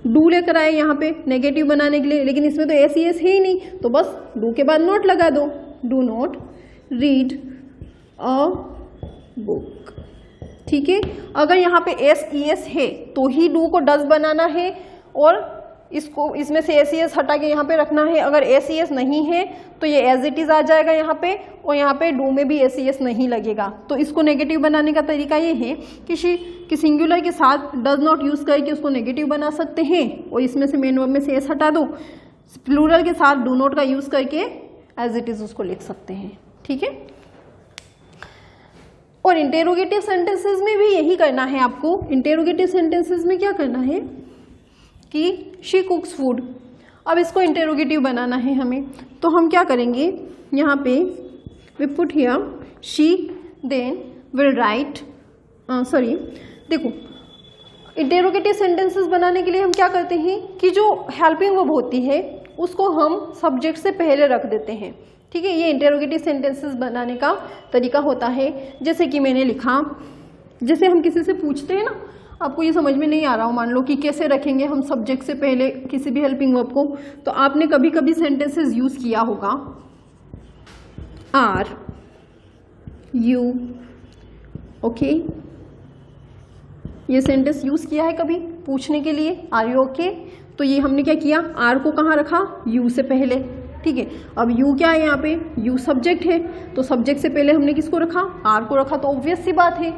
डू लेकर आए यहाँ पे नेगेटिव बनाने के लिए, लेकिन इसमें तो एस एस है ही नहीं, तो बस डू के बाद नॉट लगा दो, do not read a book, ठीक है। अगर यहाँ पे एस ई एस है तो ही डू को डज बनाना है और इसमें से एस ई एस हटा के यहाँ पे रखना है। अगर एस ई एस नहीं है तो ये एज इट इज आ जाएगा यहाँ पे, और यहाँ पे डू में भी एस ई एस नहीं लगेगा। तो इसको नेगेटिव बनाने का तरीका ये है कि सिंगुलर के साथ डज नॉट यूज करके उसको नेगेटिव बना सकते हैं और इसमें से मेन वर्ब में से एस हटा दो, प्लूरल के साथ डू नॉट का यूज करके एज इट इज उसको लिख सकते हैं, ठीक है। और इंटेरोगेटिव सेंटेंसेस में भी यही करना है आपको। इंटेरोगेटिव सेंटेंसेस में क्या करना है कि शी कुक्स फूड। अब इसको इंटेरोगेटिव बनाना है हमें, तो हम क्या करेंगे, यहाँ पे we put here she, then will write, देखो इंटेरोगेटिव सेंटेंसेस बनाने के लिए हम क्या करते हैं कि जो हेल्पिंग वर्ब होती है उसको हम सब्जेक्ट से पहले रख देते हैं, ठीक है। ये इंटेरोगेटिव सेंटेंसेस बनाने का तरीका होता है। जैसे कि मैंने लिखा, जैसे हम किसी से पूछते हैं ना, आपको ये समझ में नहीं आ रहा हो, मान लो कि कैसे रखेंगे हम सब्जेक्ट से पहले किसी भी हेल्पिंग वर्ब को, तो आपने कभी कभी सेंटेंसेस यूज किया होगा आर यू, ओके, ये सेंटेंस यूज किया है कभी पूछने के लिए आर यू ओके। तो ये हमने क्या किया, आर को कहाँ रखा, यू से पहले, ठीक है। अब यू क्या है यहाँ पे, यू सब्जेक्ट है, तो सब्जेक्ट से पहले हमने किसको रखा, आर को रखा। तो ऑब्वियस सी बात है,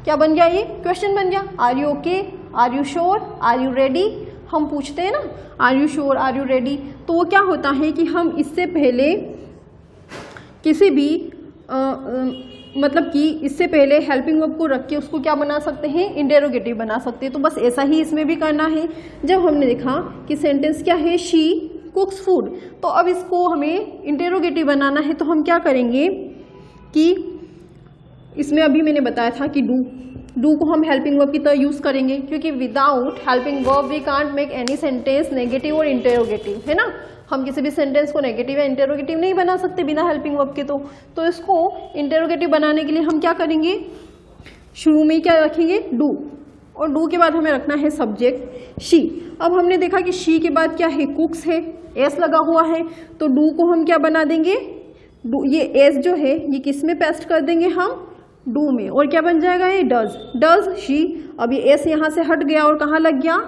क्या बन गया, ये क्वेश्चन बन गया, are you okay, are you sure, are you ready. हम पूछते हैं ना are you sure, are you ready, तो वो क्या होता है कि हम इससे पहले किसी भी मतलब कि इससे पहले हेल्पिंग वर्ब को रख के उसको क्या बना सकते हैं, इंटेरोगेटिव बना सकते हैं। तो बस ऐसा ही इसमें भी करना है। जब हमने देखा कि सेंटेंस क्या है, शी कुक्स फूड, तो अब इसको हमें इंटेरोगेटिव बनाना है, तो हम क्या करेंगे कि इसमें अभी मैंने बताया था कि डू को हम हेल्पिंग वर्ब की तरह यूज़ करेंगे, क्योंकि without helping verb we can't make any sentence negative और इंटेरोगेटिव, है ना। हम किसी भी सेंटेंस को नेगेटिव या इंटेरोगेटिव नहीं बना सकते बिना हेल्पिंग वर्ब के। तो इसको इंटेरोगेटिव बनाने के लिए हम क्या करेंगे, शुरू में क्या रखेंगे, डू, और डू के बाद हमें रखना है सब्जेक्ट शी। अब हमने देखा कि शी के बाद क्या है, कुक्स है, एस लगा हुआ है, तो डू को हम क्या बना देंगे, डू, ये एस जो है ये किस में पेस्ट कर देंगे हम, डू में, और क्या बन जाएगा ये डज, डज शी। अब ये एस यहाँ से हट गया और कहाँ लग गया,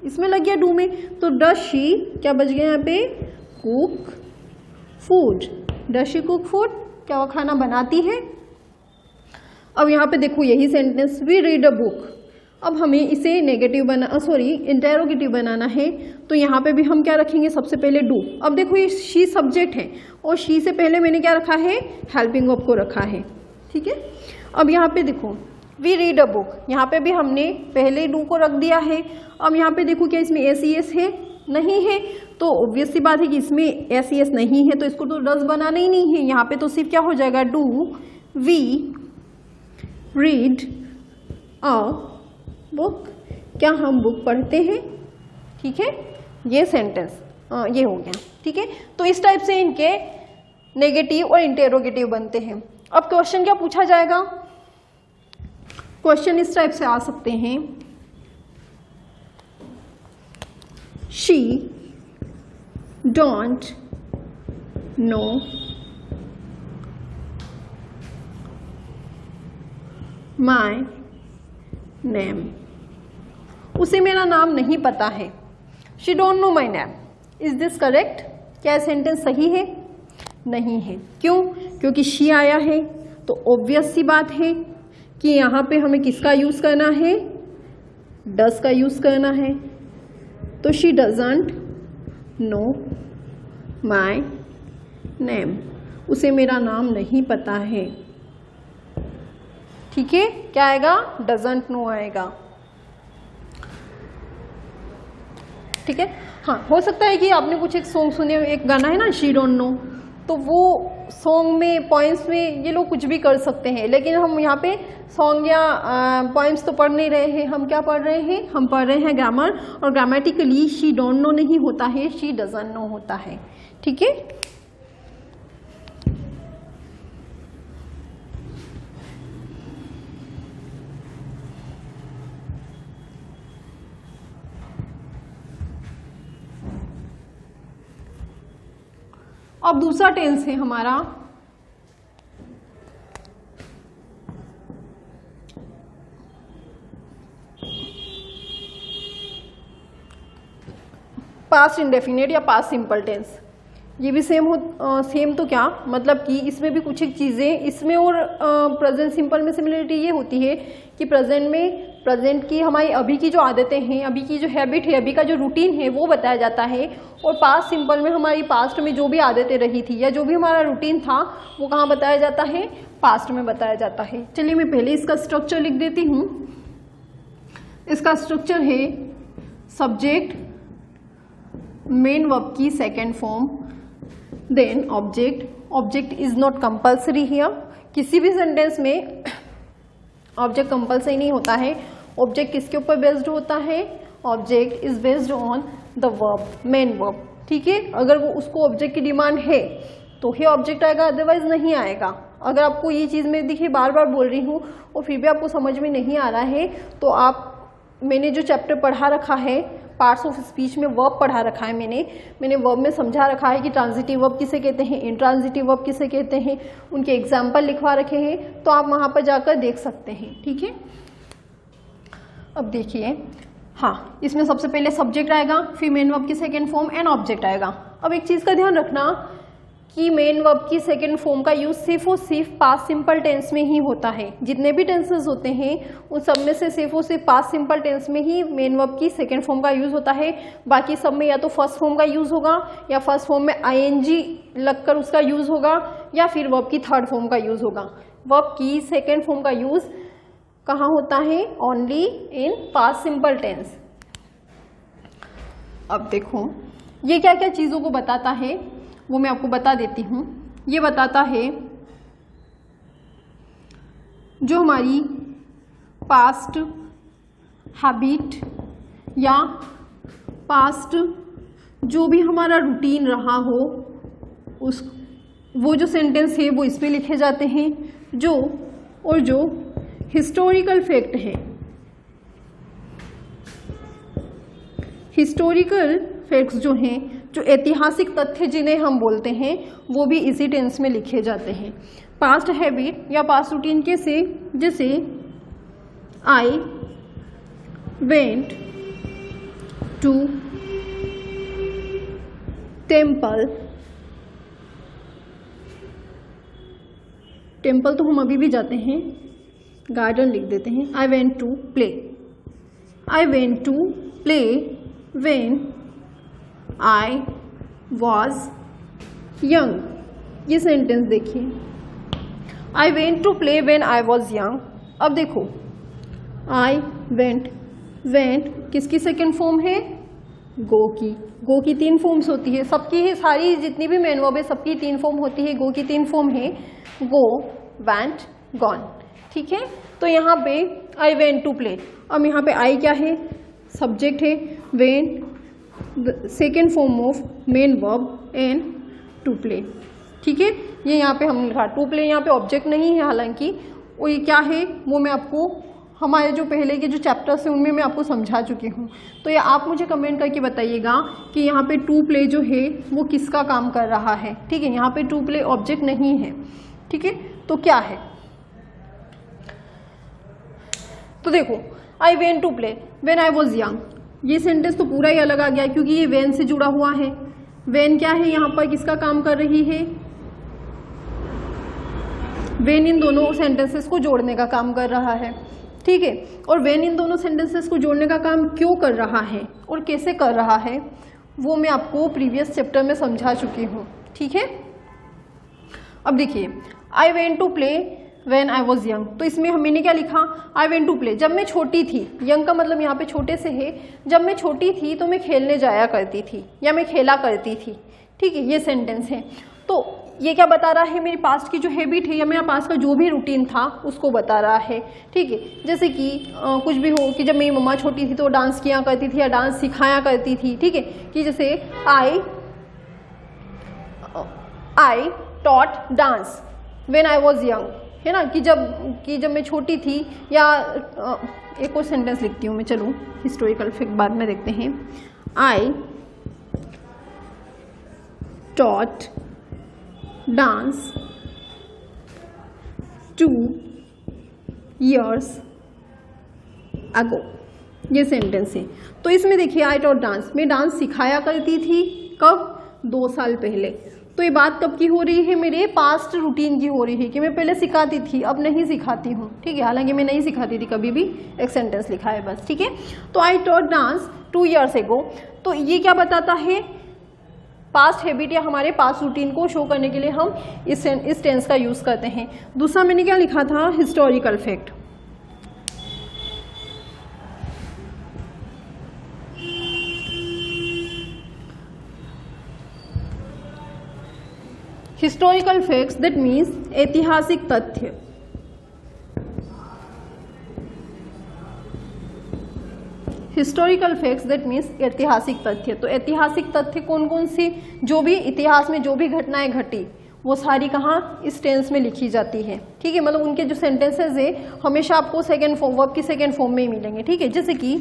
इसमें लग गया डू में, तो डज शी क्या बच गया यहाँ पे, cook food, does she cook food, क्या वो खाना बनाती है। अब यहाँ पे देखो यही sentence, we read a book, अब हमें इसे नेगेटिव इंटेरोगेटिव बनाना है, तो यहाँ पे भी हम क्या रखेंगे, सबसे पहले डू। अब देखो ये शी सब्जेक्ट है और शी से पहले मैंने क्या रखा है, हेल्पिंग वर्ब को रखा है, ठीक है। अब यहाँ पे देखो वी रीड अ बुक, यहाँ पे भी हमने पहले डू को रख दिया है। अब यहाँ पे देखो क्या इसमें एस ई एस है, नहीं है, तो ऑब्वियस सी बात है कि इसमें एस ई एस नहीं है, तो इसको तो डज बनाना ही नहीं है। यहाँ पे तो सिर्फ क्या हो जाएगा, do we read a book, क्या हम बुक पढ़ते हैं, ठीक है। ये सेंटेंस ये हो गया, ठीक है। तो इस टाइप से इनके नेगेटिव और इंटेरोगेटिव बनते हैं। अब क्वेश्चन क्या पूछा जाएगा, क्वेश्चन इस टाइप से आ सकते हैं, she don't know my name, उसे मेरा नाम नहीं पता है। She don't know my name, is this correct, क्या सेंटेंस सही है, नहीं है। क्यों, क्योंकि शी आया है, तो ऑब्वियस सी बात है कि यहाँ पे हमें किसका यूज़ करना है, डज का यूज़ करना है। तो she doesn't know my name, उसे मेरा नाम नहीं पता है, ठीक है। क्या आएगा, डजंट नो आएगा, ठीक है। हाँ, हो सकता है कि आपने कुछ एक सॉन्ग सुने, एक गाना है ना शी डोंट नो, तो वो सॉन्ग में पॉइंट्स में ये लोग कुछ भी कर सकते हैं, लेकिन हम यहाँ पे सॉन्ग या पॉइंट्स तो पढ़ नहीं रहे हैं। हम क्या पढ़ रहे हैं, हम पढ़ रहे हैं ग्रामर, और ग्रामेटिकली शी डोंट नो नहीं होता है, शी डजंट नो होता है, ठीक है। अब दूसरा टेंस है हमारा पास्ट इंडेफिनिट या पास्ट सिंपल टेंस। ये भी सेम तो क्या मतलब कि इसमें भी कुछ एक चीज़ें इसमें और प्रेजेंट सिंपल में सिमिलरिटी ये होती है कि प्रेजेंट में प्रेजेंट की हमारी अभी की जो आदतें हैं, अभी की जो हैबिट है, अभी का जो रूटीन है वो बताया जाता है, और पास्ट सिंपल में हमारी पास्ट में जो भी आदतें रही थी या जो भी हमारा रूटीन था वो कहाँ बताया जाता है, पास्ट में बताया जाता है। चलिए मैं पहले इसका स्ट्रक्चर लिख देती हूँ। इसका स्ट्रक्चर है सब्जेक्ट, मेन वर्ब की second form, then object. Object is not compulsory here, किसी भी सेंटेंस में ऑब्जेक्ट कंपल्सरी नहीं होता है। ऑब्जेक्ट किसके ऊपर बेस्ड होता है, object is based on the verb, main verb, ठीक है। अगर वो उसको ऑब्जेक्ट की डिमांड है तो ही ऑब्जेक्ट आएगा, अदरवाइज नहीं आएगा। अगर आपको ये चीज़ मैं देखिए बार बार बोल रही हूँ और फिर भी आपको समझ में नहीं आ रहा है तो आप मैंने जो चैप्टर पढ़ा रखा है पार्ट्स ऑफ स्पीच में वर्ब पढ़ा रखा है, मैंने वर्ब में समझा रखा है कि ट्रांजिटिव वर्ब किसे कहते हैं, इंट्रांजिटिव वर्ब किसे कहते हैं, उनके एग्जाम्पल लिखवा रखे हैं, तो आप वहाँ पर जाकर देख सकते हैं। ठीक है, अब देखिए, हाँ, इसमें सबसे पहले सब्जेक्ट आएगा, फिर मेन वर्ब की सेकेंड फॉर्म एंड ऑब्जेक्ट आएगा। अब एक चीज़ का ध्यान रखना कि मेन वर्ब की सेकेंड फॉर्म का यूज सिर्फ और सिर्फ पास्ट सिंपल टेंस में ही होता है। जितने भी टेंसेस होते हैं उन सब में से सिर्फ और सिर्फ पास्ट सिंपल टेंस में ही मेन वर्ब की सेकेंड फॉर्म का यूज होता है। बाकी सब में या तो फर्स्ट फॉर्म का यूज होगा या फर्स्ट फॉर्म में आईएनजी लगकर उसका यूज होगा या फिर वर्ब की थर्ड फॉर्म का यूज होगा। वर्ब की सेकेंड फॉर्म का यूज कहाँ होता है? Only in past simple tense. अब देखो ये क्या क्या चीज़ों को बताता है वो मैं आपको बता देती हूँ। ये बताता है जो हमारी पास्ट हैबिट या पास्ट जो भी हमारा रूटीन रहा हो उस वो जो सेंटेंस है वो इसमें लिखे जाते हैं। जो हिस्टोरिकल फैक्ट है, हिस्टोरिकल फैक्ट्स जो हैं, जो ऐतिहासिक तथ्य जिन्हें हम बोलते हैं, वो भी इसी टेंस में लिखे जाते हैं। पास्ट हैबिट या पास्ट रूटीन कैसे? जैसे I went to temple, temple तो हम अभी भी जाते हैं, गार्डन लिख देते हैं। I went to play, I went to play when I was young. ये सेंटेंस देखिए, I went to play when I was young. अब देखो आई वेंट किसकी सेकेंड फॉर्म है? गो की। गो की तीन फॉर्म्स होती है, सबकी है, सारी जितनी भी मेन वर्ब है सबकी तीन फॉर्म होती है। गो की तीन फॉर्म है गो, वेंट, गॉन। ठीक है, तो यहाँ पे आई वेंट टू प्ले। अब यहाँ पे आई क्या है? सब्जेक्ट है, went second form of main verb and to play. ठीक है, ये यहाँ पे हमने लिखा टू प्ले, यहाँ पे ऑब्जेक्ट नहीं है हालांकि, और ये क्या है वो मैं आपको हमारे जो पहले के जो चैप्टर्स हैं उनमें मैं आपको समझा चुकी हूँ। तो ये आप मुझे कमेंट करके बताइएगा कि यहाँ पे टू प्ले जो है वो किसका काम कर रहा है। ठीक है, यहाँ पे टू प्ले ऑब्जेक्ट नहीं है। ठीक है, तो क्या है? तो देखो I went to play when I was young, ये सेंटेंस तो पूरा ही अलग आ गया क्योंकि ये वेन से जुड़ा हुआ है। वेन क्या है यहाँ पर, किसका काम कर रही है? वेन इन दोनों सेंटेंसेस को जोड़ने का काम कर रहा है। ठीक है, और वेन इन दोनों सेंटेंसेस को जोड़ने का काम क्यों कर रहा है और कैसे कर रहा है वो मैं आपको प्रीवियस चैप्टर में समझा चुकी हूँ। ठीक है, अब देखिए I went to play when I was young, तो इसमें हमने क्या लिखा? आई वेंट टू प्ले, जब मैं छोटी थी। यंग का मतलब यहाँ पे छोटे से है। जब मैं छोटी थी तो मैं खेलने जाया करती थी या मैं खेला करती थी। ठीक है, ये सेंटेंस है। तो ये क्या बता रहा है? मेरी पास्ट की जो हैबिट है या मेरा पास्ट का जो भी रूटीन था उसको बता रहा है। ठीक है, जैसे कि कुछ भी हो कि जब मेरी मम्मा छोटी थी तो डांस किया करती थी या डांस सिखाया करती थी। ठीक है, कि जैसे I taught dance when I was young, है ना, कि जब मैं छोटी थी। या एक और सेंटेंस लिखती हूँ मैं, चलो हिस्टोरिकल फैक्ट बाद में देखते हैं। I taught dance 2 years ago, ये सेंटेंस है। तो इसमें देखिए आई टॉट डांस, मैं डांस सिखाया करती थी। कब? 2 साल पहले। तो ये बात कब की हो रही है? मेरे पास्ट रूटीन की हो रही है कि मैं पहले सिखाती थी अब नहीं सिखाती हूँ। ठीक है, हालांकि मैं नहीं सिखाती थी कभी भी, एक सेंटेंस लिखा है बस। ठीक है, तो I taught dance 2 years ago, तो ये क्या बताता है? पास्ट हैबिट या हमारे पास्ट रूटीन को शो करने के लिए हम इस टेंस का यूज करते हैं। दूसरा मैंने क्या लिखा था? Historical fact. Historical facts that means ऐतिहासिक तथ्य। हिस्टोरिकल फैक्ट्स दैट मीन्स ऐतिहासिक तथ्य। तो ऐतिहासिक तथ्य कौन कौन से? जो भी इतिहास में जो भी घटनाएं घटी वो सारी कहाँ, इस टेंस में लिखी जाती है। ठीक है, मतलब उनके जो सेंटेंसेस है हमेशा आपको सेकेंड फॉर्म, वर्ब की सेकेंड फॉर्म में ही मिलेंगे। ठीक है, जैसे कि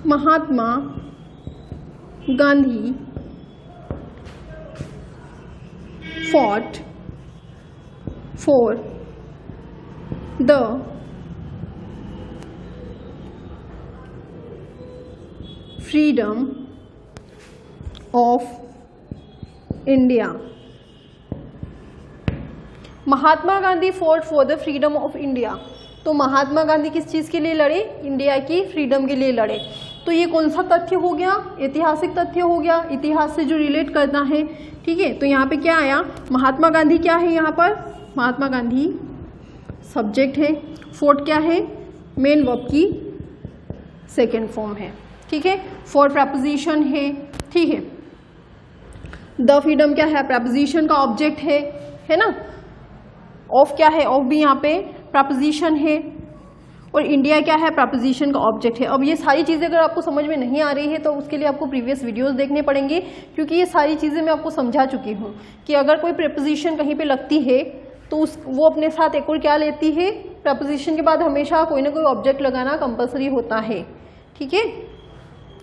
Mahatma Gandhi fought for the freedom of India। Mahatma Gandhi fought for the freedom of India. तो महात्मा गांधी किस चीज़ के लिए लड़े, इंडिया की फ्रीडम के लिए लड़े। तो ये कौन सा तथ्य हो गया, ऐतिहासिक तथ्य हो गया, इतिहास से जो रिलेट करना है। ठीक है, तो यहाँ पे क्या आया, महात्मा गांधी क्या है, यहाँ पर महात्मा गांधी सब्जेक्ट है, फोर्ट क्या है, मेन वर्ब की सेकेंड फॉर्म है। ठीक है, फॉर प्रपोजिशन है। ठीक है, द फ्रीडम क्या है, प्रपोजिशन का ऑब्जेक्ट है ना। ऑफ क्या है, ऑफ भी यहाँ पे प्रपोजिशन है, और इंडिया क्या है, प्रपोजिशन का ऑब्जेक्ट है। अब ये सारी चीज़ें अगर आपको समझ में नहीं आ रही है तो उसके लिए आपको प्रीवियस वीडियोस देखने पड़ेंगे, क्योंकि ये सारी चीज़ें मैं आपको समझा चुकी हूँ कि अगर कोई प्रपोजिशन कहीं पे लगती है तो वो अपने साथ एक और क्या लेती है, प्रपोजिशन के बाद हमेशा कोई ना कोई ऑब्जेक्ट लगाना कंपलसरी होता है। ठीक है,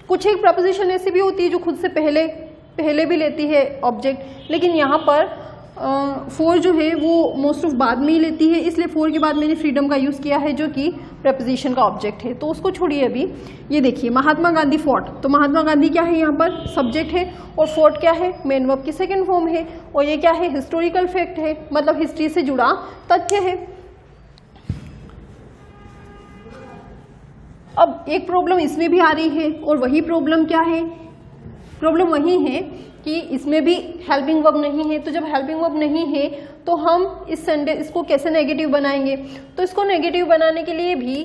कुछ एक प्रपोजिशन ऐसी भी होती है जो खुद से पहले भी लेती है ऑब्जेक्ट, लेकिन यहाँ पर फोर जो है वो मोस्ट ऑफ बाद में ही लेती है, इसलिए फोर के बाद मैंने फ्रीडम का यूज़ किया है जो कि प्रपोजिशन का ऑब्जेक्ट है। तो उसको छोड़िए अभी, ये देखिए महात्मा गांधी फॉट, तो महात्मा गांधी क्या है, यहाँ पर सब्जेक्ट है, और फोर्ट क्या है, मेन वर्ब की सेकेंड फॉर्म है, और ये क्या है, हिस्टोरिकल फैक्ट है, मतलब हिस्ट्री से जुड़ा तथ्य है। अब एक प्रॉब्लम इसमें भी आ रही है, और वही प्रॉब्लम क्या है, प्रॉब्लम वही है कि इसमें भी हेल्पिंग वर्ब नहीं है। तो जब हेल्पिंग वर्ब नहीं है तो हम इस सेंटेंस इसको कैसे नेगेटिव बनाएंगे, तो इसको नेगेटिव बनाने के लिए भी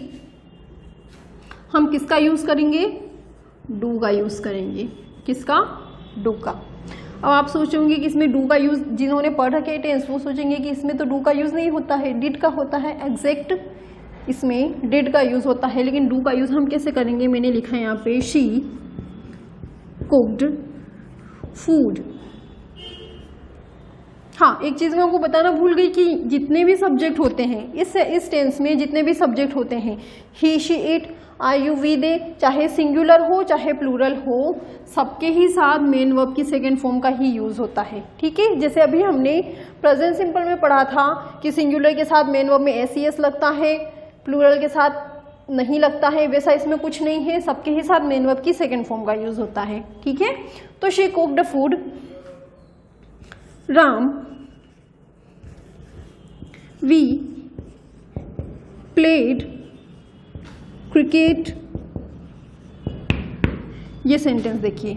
हम किसका यूज करेंगे, डू का यूज करेंगे। किसका, डू का। अब आप सोचेंगे कि इसमें डू का यूज, जिन्होंने पढ़ रखे टेंस वो सोचेंगे कि इसमें तो डू का यूज नहीं होता है, डिड का होता है। एग्जैक्ट इसमें डिड का यूज होता है, लेकिन डू का यूज हम कैसे करेंगे, मैंने लिखा है यहाँ पे, शी कुक्ड फूड। हाँ, एक चीज मैं आपको बताना भूल गई कि जितने भी सब्जेक्ट होते हैं इस टेंस में, जितने भी सब्जेक्ट होते हैं, he she it I you we they, चाहे सिंगुलर हो चाहे प्लूरल हो, सबके ही साथ मेन वर्ब की सेकेंड फॉर्म का ही यूज होता है। ठीक है, जैसे अभी हमने प्रेजेंट सिंपल में पढ़ा था कि सिंगुलर के साथ मेन वर्ब में एस लगता है, प्लूरल के साथ नहीं लगता है, वैसा इसमें कुछ नहीं है, सबके ही साथ मेन वर्ब की सेकेंड फॉर्म का यूज होता है। ठीक है, तो she cooked food, Ram we played cricket. ये सेंटेंस देखिए,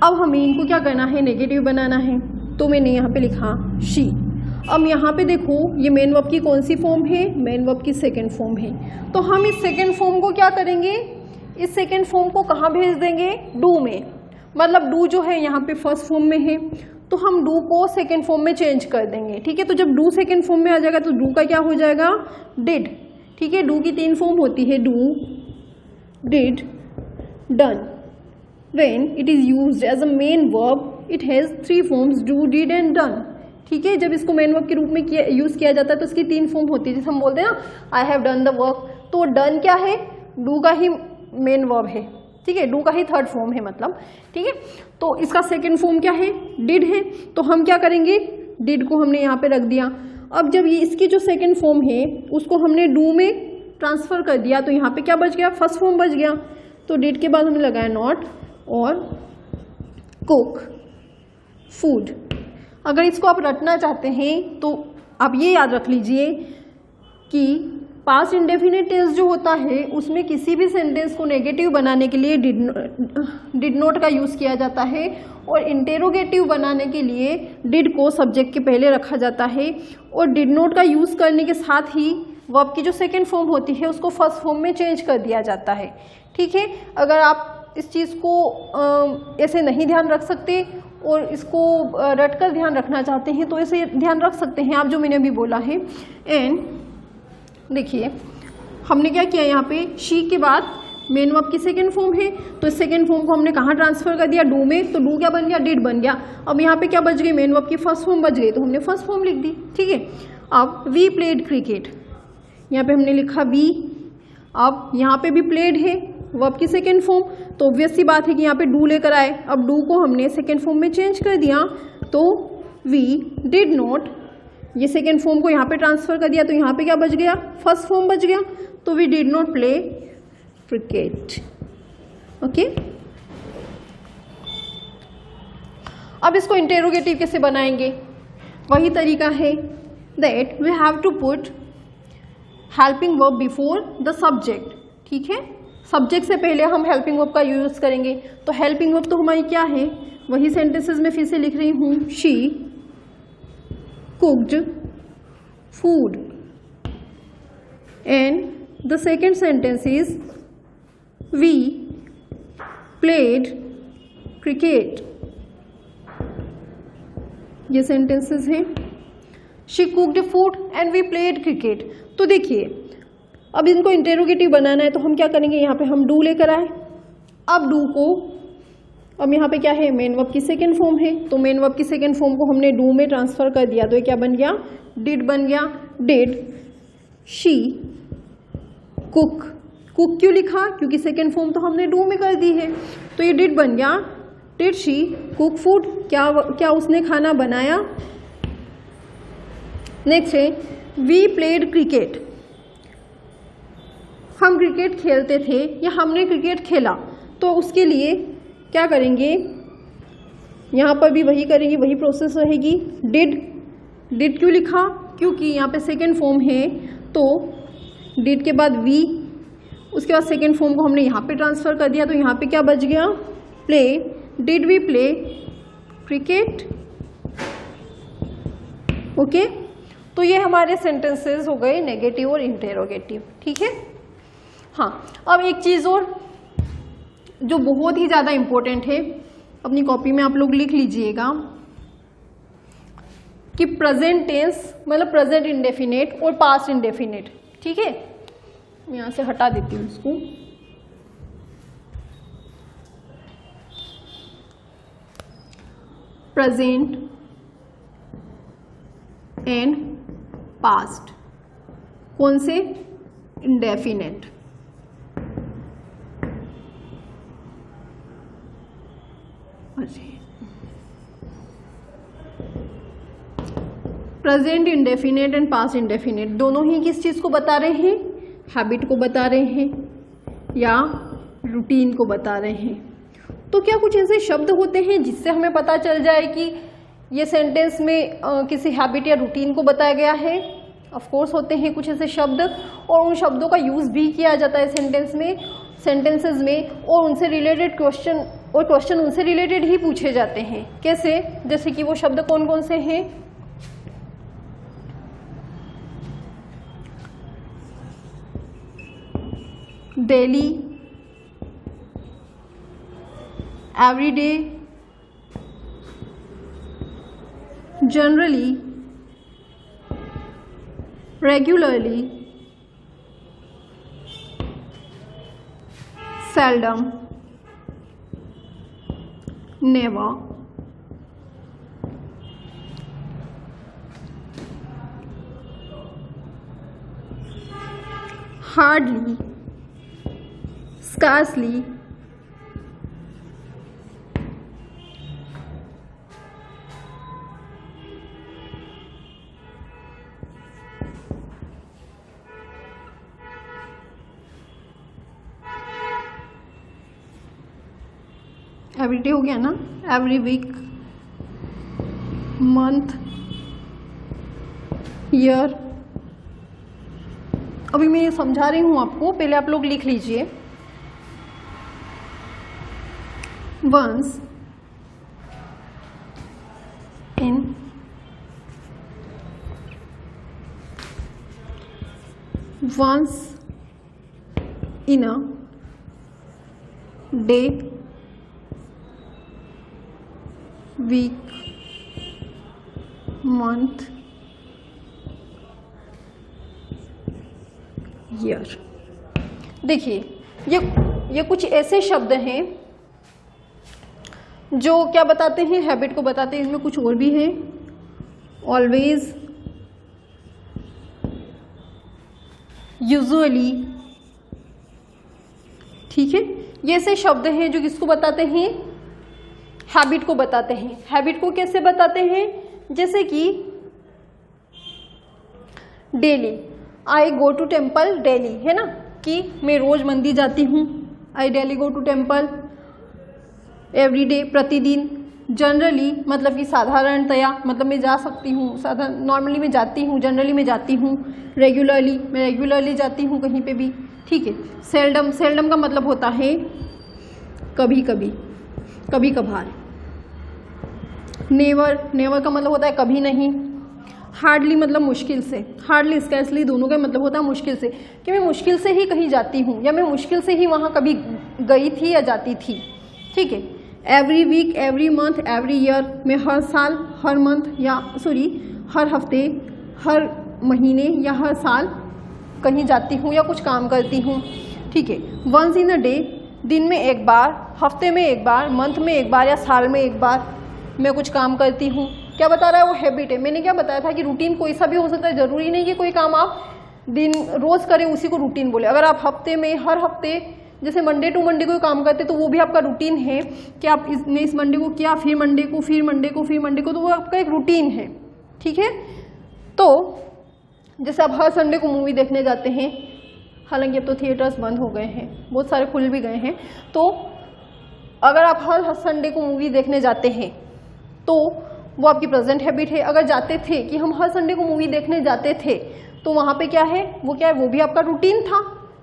अब हमें इनको क्या करना है, नेगेटिव बनाना है, तो मैंने यहाँ पे लिखा शी। अब यहाँ पे देखो ये मेन वर्ब की कौन सी फॉर्म है, मेन वर्ब की सेकेंड फॉर्म है, तो हम इस सेकेंड फॉर्म को क्या करेंगे, इस सेकेंड फॉर्म को कहाँ भेज देंगे, डू में। मतलब डू जो है यहाँ पे फर्स्ट फॉर्म में है, तो हम डू को सेकेंड फॉर्म में चेंज कर देंगे। ठीक है, तो जब डू सेकेंड फॉर्म में आ जाएगा तो डू का क्या हो जाएगा, डिड। ठीक है, डू की तीन फॉर्म होती है, do, did, done. When it is used as a main verb it has three forms, do, did and done. ठीक है, जब इसको मेन वर्ब के रूप में यूज किया जाता है तो उसकी तीन फॉर्म होती है, जैसे हम बोलते हैं ना I have done the work, तो डन क्या है, डू का ही मेन वर्ब है। ठीक है, डू का ही थर्ड फॉर्म है मतलब। ठीक है, तो इसका सेकेंड फॉर्म क्या है, डिड है, तो हम क्या करेंगे, डिड को हमने यहाँ पे रख दिया। अब जब ये इसकी जो सेकेंड फॉर्म है उसको हमने डू में ट्रांसफर कर दिया, तो यहाँ पे क्या बच गया, फर्स्ट फॉर्म बच गया। तो डिड के बाद हमने लगाया नॉट और कुक फूड। अगर इसको आप रटना चाहते हैं तो आप ये याद रख लीजिए कि पास्ट इंडेफिनिट टेंस जो होता है उसमें किसी भी सेंटेंस को नेगेटिव बनाने के लिए डिड नॉट का यूज़ किया जाता है, और इंटेरोगेटिव बनाने के लिए डिड को सब्जेक्ट के पहले रखा जाता है, और डिड नॉट का यूज़ करने के साथ ही वर्ब की जो सेकेंड फॉर्म होती है उसको फर्स्ट फॉर्म में चेंज कर दिया जाता है। ठीक है, अगर आप इस चीज़ को ऐसे नहीं ध्यान रख सकते और इसको रटकर ध्यान रखना चाहते हैं तो ऐसे ध्यान रख सकते हैं आप, जो मैंने अभी बोला है। एंड देखिए हमने क्या किया, यहाँ पे शी के बाद मेन वर्ब की सेकेंड फॉर्म है, तो इस सेकेंड फॉर्म को हमने कहाँ ट्रांसफर कर दिया, डू में, तो डू क्या बन गया, डिड बन गया। अब यहाँ पे क्या बच गई, मेन वर्ब की फर्स्ट फॉर्म बच गई, तो हमने फर्स्ट फॉर्म लिख दी, ठीक है। अब वी प्लेड क्रिकेट, यहाँ पे हमने लिखा वी, अब यहाँ पे भी प्लेड है वर्ब की सेकेंड फॉर्म, तो ऑब्वियस सी बात है कि यहाँ पे डू लेकर आए, अब डू को हमने सेकेंड फॉर्म में चेंज कर दिया, तो वी डिड नॉट, ये सेकेंड फॉर्म को यहाँ पे ट्रांसफर कर दिया, तो यहाँ पे क्या बच गया, फर्स्ट फॉर्म बच गया, तो we did not play cricket. Okay, अब इसको इंटेरोगेटिव कैसे बनाएंगे, वही तरीका है, that we have to put helping verb before the subject, ठीक है। सब्जेक्ट से पहले हम हेल्पिंग वर्ब का यूज करेंगे, तो हेल्पिंग वर्ब तो हमारी क्या है, वही सेंटेंसेस में फिर से लिख रही हूँ, she cooked food, and the second sentence is we played cricket. ये सेंटेंसेस हैं, she cooked food and we played cricket. तो देखिए अब इनको इंटेरोगेटिव बनाना है, तो हम क्या करेंगे, यहाँ पे हम डू लेकर आए, अब डू को, अब यहाँ पे क्या है, मेन वर्ब की सेकेंड फॉर्म है, तो मेन वर्ब की सेकेंड फॉर्म को हमने डू में ट्रांसफर कर दिया, तो ये क्या बन गया, डिड बन गया। डिड शी कुक, कुक क्यों लिखा, क्योंकि सेकेंड फॉर्म तो हमने डू में कर दी है, तो ये डिड बन गया। डिड शी कुक फूड, क्या उसने खाना बनाया। नेक्स्ट है वी प्लेड क्रिकेट, हम क्रिकेट खेलते थे या हमने क्रिकेट खेला, तो उसके लिए क्या करेंगे, यहाँ पर भी वही करेंगे, वही प्रोसेस रहेगी। डिड क्यों लिखा, क्योंकि यहाँ पे सेकेंड फॉर्म है, तो डिड के बाद वी, उसके बाद सेकेंड फॉर्म को हमने यहाँ पे ट्रांसफर कर दिया, तो यहाँ पे क्या बच गया, play, did we play cricket. Okay, तो ये हमारे सेंटेंसेस हो गए नेगेटिव और इंटेरोगेटिव, ठीक है। हाँ, अब एक चीज़ और जो बहुत ही ज़्यादा इम्पोर्टेंट है, अपनी कॉपी में आप लोग लिख लीजिएगा कि प्रेजेंट टेंस मतलब प्रेजेंट इंडेफिनेट और पास्ट इंडेफिनेट, ठीक है। मैं यहाँ से हटा देती हूँ इसको। प्रेजेंट एंड पास्ट, कौन से, indefinite. Present indefinite and past indefinite दोनों ही किस चीज़ को बता रहे हैं, हैबिट को बता रहे हैं या रूटीन को बता रहे हैं। तो क्या कुछ ऐसे शब्द होते हैं जिससे हमें पता चल जाए कि ये सेंटेंस में किसी हैबिट या रूटीन को बताया गया है। ऑफ कोर्स होते हैं कुछ ऐसे शब्द, और उन शब्दों का यूज़ भी किया जाता है सेंटेंसेस में, और उनसे रिलेटेड क्वेश्चन उनसे रिलेटेड ही पूछे जाते हैं। कैसे, जैसे कि वो शब्द कौन कौन से हैं, daily, everyday, generally, regularly, seldom, never, hardly, scarcely, everyday हो गया ना, एवरी वीक, मंथ, ईयर। अभी मैं ये समझा रही हूँ आपको, पहले आप लोग लिख लीजिए। Once in a day, week, month, year। देखिए ये कुछ ऐसे शब्द हैं जो क्या बताते हैं, हैबिट को बताते हैं। इसमें कुछ और भी है, ऑलवेज, यूजुअली, ठीक है। ये ऐसे शब्द हैं जो किसको बताते हैं, हैबिट को बताते हैं। हैबिट को कैसे बताते हैं, जैसे कि daily, I go to temple daily, है ना, कि मैं रोज मंदिर जाती हूँ, I daily go to temple, every day, प्रतिदिन, जनरली मतलब कि साधारणतया, मतलब मैं जा सकती हूँ, नॉर्मली मैं जाती हूँ, जनरली मैं जाती हूँ, रेगुलरली मैं रेगुलरली जाती हूँ कहीं पे भी, ठीक है। सेल्डम, सेल्डम का मतलब होता है कभी कभी, कभी कभार। नेवर, नेवर का मतलब होता है कभी नहीं। हार्डली मतलब मुश्किल से, हार्डली स्कैर्सली दोनों का मतलब होता है मुश्किल से, कि मैं मुश्किल से ही कहीं जाती हूँ या मैं मुश्किल से ही वहाँ कभी गई थी या जाती थी, ठीक है। Every week, every month, every year, मैं हर साल, हर मंथ या हर हफ्ते, हर महीने या हर साल कहीं जाती हूँ या कुछ काम करती हूँ, ठीक है। वंस इन अ डे, दिन में एक बार, हफ्ते में एक बार, मंथ में एक बार या साल में एक बार मैं कुछ काम करती हूँ। क्या बता रहा है, वो हैबिट है। मैंने क्या बताया था कि रूटीन कोई सा भी हो सकता है, जरूरी नहीं कि कोई काम आप दिन रोज करें उसी को रूटीन बोले। अगर आप हफ्ते में, हर हफ्ते, जैसे मंडे टू मंडे कोई काम करते तो वो भी आपका रूटीन है कि आप इसने इस मंडे को किया, फिर मंडे को, फिर मंडे को, फिर मंडे को, तो वो आपका एक रूटीन है, ठीक है। तो जैसे आप हर संडे को मूवी देखने जाते हैं, हालांकि अब तो थिएटर्स बंद हो गए हैं, बहुत सारे खुल भी गए हैं, तो अगर आप हर संडे को मूवी देखने जाते हैं तो वो आपकी प्रेजेंट हैबिट है। अगर जाते थे कि हम हर संडे को मूवी देखने जाते थे तो वहाँ पे क्या है, वो भी आपका रूटीन था,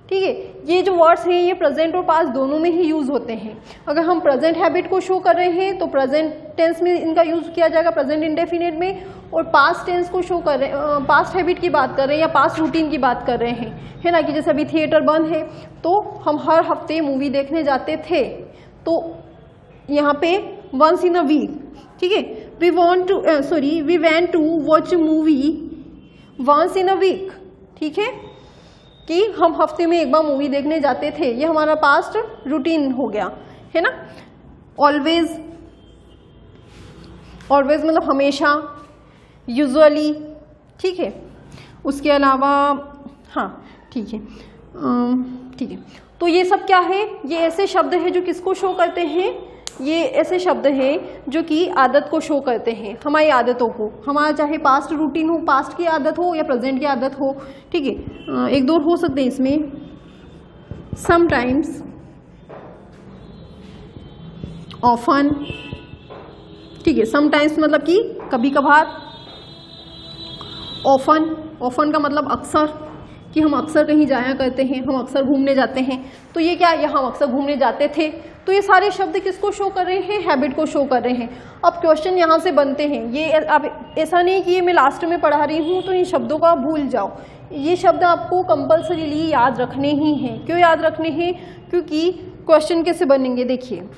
ठीक है। ये जो वर्ड्स हैं ये प्रेजेंट और पास्ट दोनों में ही यूज होते हैं। अगर हम प्रेजेंट हैबिट को शो कर रहे हैं तो प्रेजेंट टेंस में इनका यूज किया जाएगा, प्रेजेंट इंडेफिनिट में, और पास्ट टेंस को शो कर रहे हैं, पास्ट हैबिट की बात कर रहे हैं या पास्ट रूटीन की बात कर रहे हैं, है ना, कि जैसे अभी थिएटर बंद है तो हम हर हफ्ते मूवी देखने जाते थे, तो यहाँ पे वंस इन अ वीक, ठीक है। We went to watch movie once in a week, ठीक है, कि हम हफ्ते में एक बार मूवी देखने जाते थे, ये हमारा पास्ट रूटीन हो गया, है ना। ऑलवेज, ऑलवेज मतलब हमेशा, यूजुअली, ठीक है। उसके अलावा हाँ, ठीक है, ठीक है। तो ये सब क्या है, ये ऐसे शब्द हैं जो किसको शो करते हैं, ये ऐसे शब्द हैं जो कि आदत को शो करते हैं, हमारी आदतों को, हमारा चाहे पास्ट रूटीन हो, पास्ट की आदत हो या प्रेजेंट की आदत हो, ठीक है। एक दो हो सकते हैं इसमें, समटाइम्स, ऑफन, ठीक है। समटाइम्स मतलब कि कभी कभार, ऑफन, ऑफन का मतलब अक्सर, कि हम अक्सर कहीं जाया करते हैं, हम अक्सर घूमने जाते हैं, तो ये क्या, ये हम अक्सर घूमने जाते थे। तो ये सारे शब्द किसको शो कर रहे हैं, हैबिट को शो कर रहे हैं। अब क्वेश्चन यहाँ से बनते हैं, ये आप ऐसा नहीं कि ये मैं लास्ट में पढ़ा रही हूँ तो इन शब्दों को आप भूल जाओ, ये शब्द आपको कंपल्सरीली याद रखने ही हैं। क्यों याद रखने हैं, क्योंकि क्वेश्चन कैसे बनेंगे, देखिए।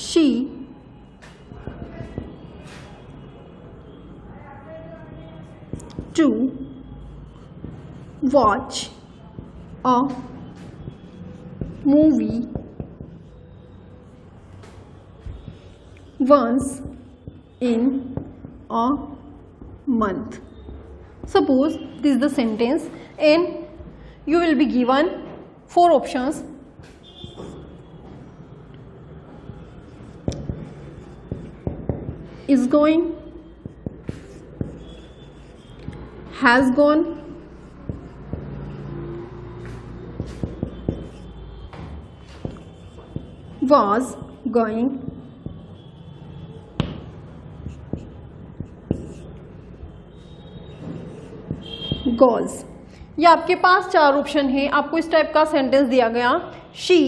She to watch a movie once in a month. Suppose this is the sentence and you will be given 4 options. Is going, has gone, was going, goes। ये आपके पास 4 ऑप्शन है, आपको इस टाइप का सेंटेंस दिया गया, she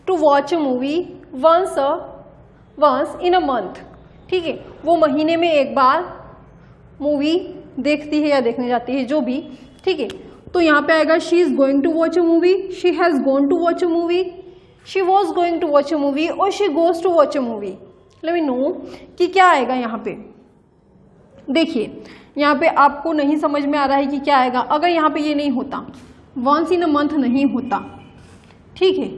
to watch a movie once in a month, ठीक है। वो महीने में एक बार मूवी देखती है या देखने जाती है, जो भी, ठीक है। तो यहाँ पे आएगा she is going to watch a movie, she has gone to watch a movie, she was going to watch a movie और she goes to watch a movie. Let me know कि क्या आएगा यहाँ पे। देखिए यहाँ पे आपको नहीं समझ में आ रहा है कि क्या आएगा। अगर यहाँ पे ये नहीं होता, वंस इन अ मंथ नहीं होता, ठीक है,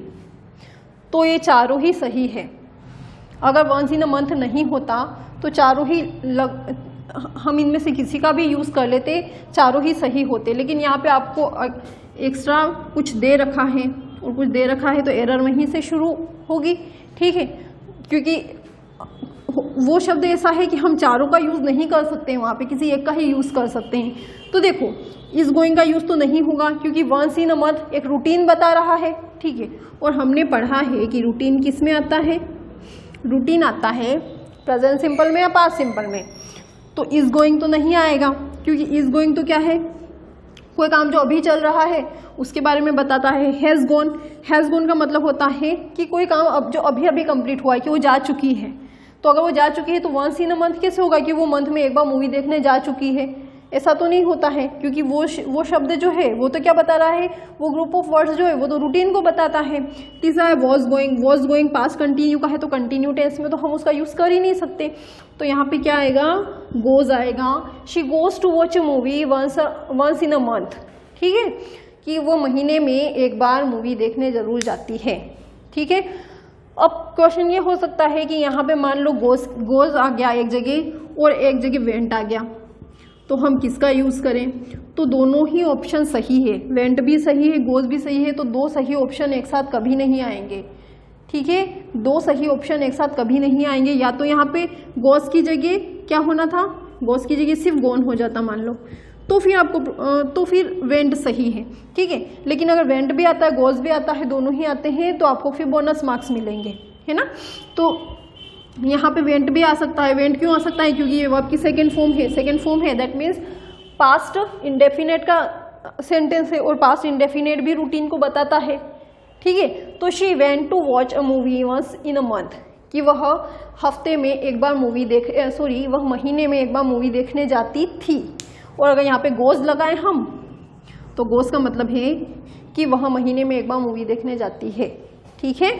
तो ये चारों ही सही है। अगर वंस इन अ मंथ नहीं होता तो चारों ही हम इनमें से किसी का भी यूज़ कर लेते, चारों ही सही होते। लेकिन यहाँ पे आपको एक्स्ट्रा कुछ दे रखा है और कुछ दे रखा है तो एरर वहीं से शुरू होगी, ठीक है, क्योंकि वो शब्द ऐसा है कि हम चारों का यूज़ नहीं कर सकते हैं, वहाँ पे किसी एक का ही यूज़ कर सकते हैं। तो देखो इस गोइंग का यूज़ तो नहीं होगा क्योंकि वंस इन अ मंथ एक रूटीन बता रहा है, ठीक है, और हमने पढ़ा है कि रूटीन किस में आता है, रूटीन आता है प्रेजेंट सिंपल में या पास्ट सिंपल में। तो इज गोइंग तो नहीं आएगा क्योंकि इज गोइंग तो क्या है, कोई काम जो अभी चल रहा है उसके बारे में बताता है। हैज़ गोन का मतलब होता है कि कोई काम अब जो अभी अभी कंप्लीट हुआ है, कि वो जा चुकी है। तो अगर वो जा चुकी है तो वंस इन अ मंथ कैसे होगा कि वो मंथ में एक बार मूवी देखने जा चुकी है, ऐसा तो नहीं होता है क्योंकि वो शब्द जो है वो तो क्या बता रहा है, वो ग्रुप ऑफ वर्ड्स जो है वो तो रूटीन को बताता है। तीसरा है वॉज गोइंग पास्ट कंटिन्यू का है तो कंटिन्यू टेंस में तो हम उसका यूज़ कर ही नहीं सकते। तो यहाँ पे क्या आएगा, गोज आएगा। She goes to watch a movie once in a month, ठीक है, कि वो महीने में एक बार मूवी देखने जरूर जाती है, ठीक है। अब क्वेश्चन ये हो सकता है कि यहाँ पे मान लो गोज आ गया एक जगह और एक जगह वेंट आ गया, तो हम किसका यूज़ करें। तो दोनों ही ऑप्शन सही है, वेंट भी सही है, गोज भी सही है, तो दो सही ऑप्शन एक साथ कभी नहीं आएंगे, ठीक है, दो सही ऑप्शन एक साथ कभी नहीं आएंगे। या तो यहाँ पे गोज की जगह क्या होना था, गोज की जगह सिर्फ गोन हो जाता मान लो, तो फिर वेंट सही है, ठीक है। लेकिन अगर वेंट भी आता है गोज भी आता है, दोनों ही आते हैं, तो आपको फिर बोनस मार्क्स मिलेंगे, है ना। तो यहाँ पे वेंट भी आ सकता है। वेंट क्यों आ सकता है, क्योंकि ये वर्ब की सेकेंड फॉर्म है, दैट मीन्स पास्ट इंडेफिनेट का सेंटेंस है और पास्ट इंडेफिनेट भी रूटीन को बताता है, ठीक है। तो she went to watch a movie once in a month, कि वह हफ्ते में एक बार मूवी वह महीने में एक बार मूवी देखने जाती थी। और अगर यहाँ पे गोज लगाए हम, तो गोज का मतलब है कि वह महीने में एक बार मूवी देखने जाती है, ठीक है।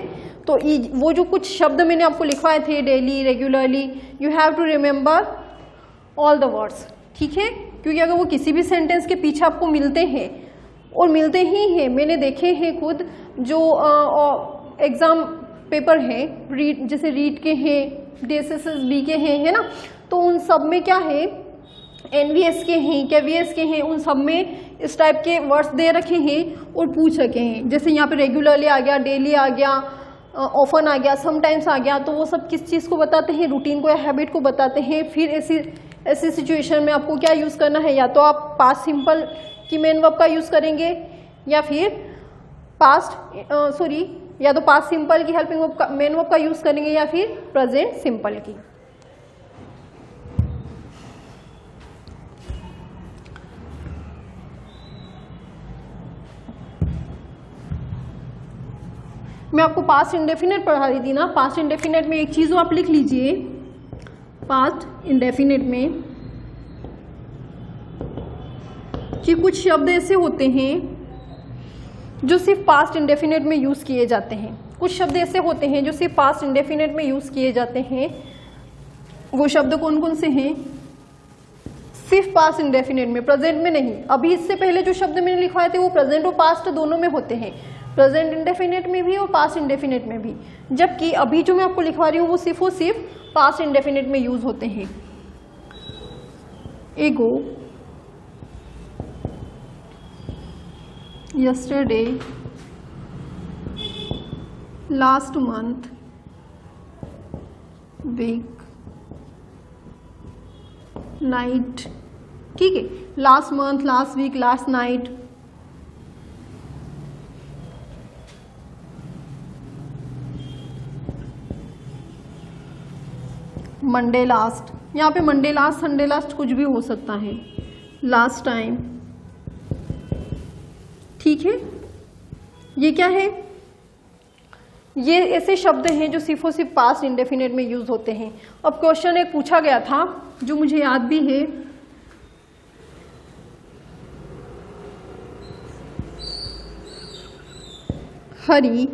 तो वो जो कुछ शब्द मैंने आपको लिखवाए थे, daily, regularly, you have to remember all the words, ठीक है, क्योंकि अगर वो किसी भी सेंटेंस के पीछे आपको मिलते हैं, और मिलते ही हैं, मैंने देखे हैं खुद, जो एग्ज़ाम पेपर हैं, जैसे रीड के हैं, DSSS-B के हैं, है ना, तो उन सब में क्या है, NVS के हैं, KVS के हैं, उन सब में इस टाइप के वर्ड्स दे रखे हैं और पूछ रखे हैं। जैसे यहाँ पे रेगुलरली आ गया, डेली आ गया, ऑफन आ गया, समटाइम्स आ गया, तो वो सब किस चीज़ को बताते हैं, रूटीन को या हैबिट को बताते हैं। फिर ऐसी सिचुएशन में आपको क्या यूज़ करना है, या तो आप पास्ट सिंपल की मेन वर्ब का यूज़ करेंगे, या फिर या तो पास्ट सिंपल की हेल्पिंग वर्ब का मेन वर्ब का यूज़ करेंगे, या फिर प्रेजेंट सिंपल की। मैं आपको पास्ट इंडेफिनेट पढ़ा रही थी ना, पास्ट इंडेफिनेट में एक चीज़ आप लिख लीजिए, पास्ट इंडेफिनेट में कि कुछ शब्द ऐसे होते हैं जो सिर्फ पास्ट इंडेफिनेट में यूज़ किए जाते हैं। कुछ शब्द ऐसे होते हैं जो सिर्फ पास्ट इंडेफिनेट में यूज़ किए जाते हैं। वो शब्द कौन कौन से हैं, सिर्फ पास्ट इंडेफिनेट में, प्रेजेंट में नहीं। अभी इससे पहले जो शब्द मैंने लिखवाए थे वो प्रेजेंट और पास्ट दोनों में होते हैं, प्रेजेंट इंडेफिनेट में भी और पास्ट इंडेफिनेट में भी। जबकि अभी जो मैं आपको लिखवा रही हूँ वो सिर्फ पास्ट इंडेफिनेट में यूज होते हैं। एगो, yesterday, last month, week, night, ठीक है, last month, last week, last night. Monday last, यहाँ पे मंडे लास्ट, संडे लास्ट कुछ भी हो सकता है, लास्ट टाइम, ठीक है। ये क्या है, ये ऐसे शब्द हैं जो सिर्फ और सिर्फ पास्ट इंडेफिनेट में यूज होते हैं। अब क्वेश्चन एक पूछा गया था जो मुझे याद भी है, हरी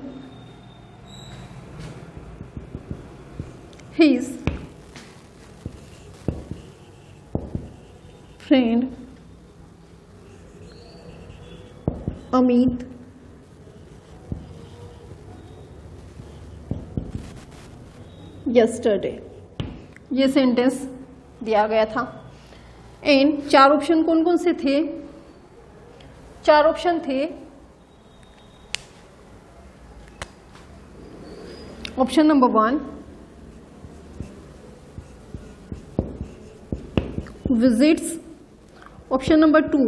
his friend Amit yesterday। ये सेंटेंस दिया गया था। एंड 4 ऑप्शन कौन कौन से थे? 4 ऑप्शन थे। Option number 1 visits, option number 2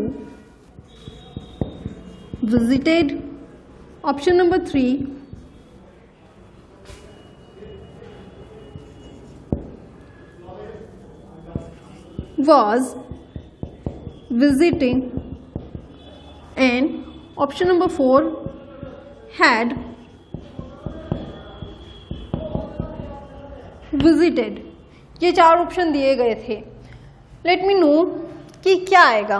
visited, option number 3 was visiting, and option number 4 had visited। ये 4 ऑप्शन दिए गए थे। लेट मी नो कि क्या आएगा।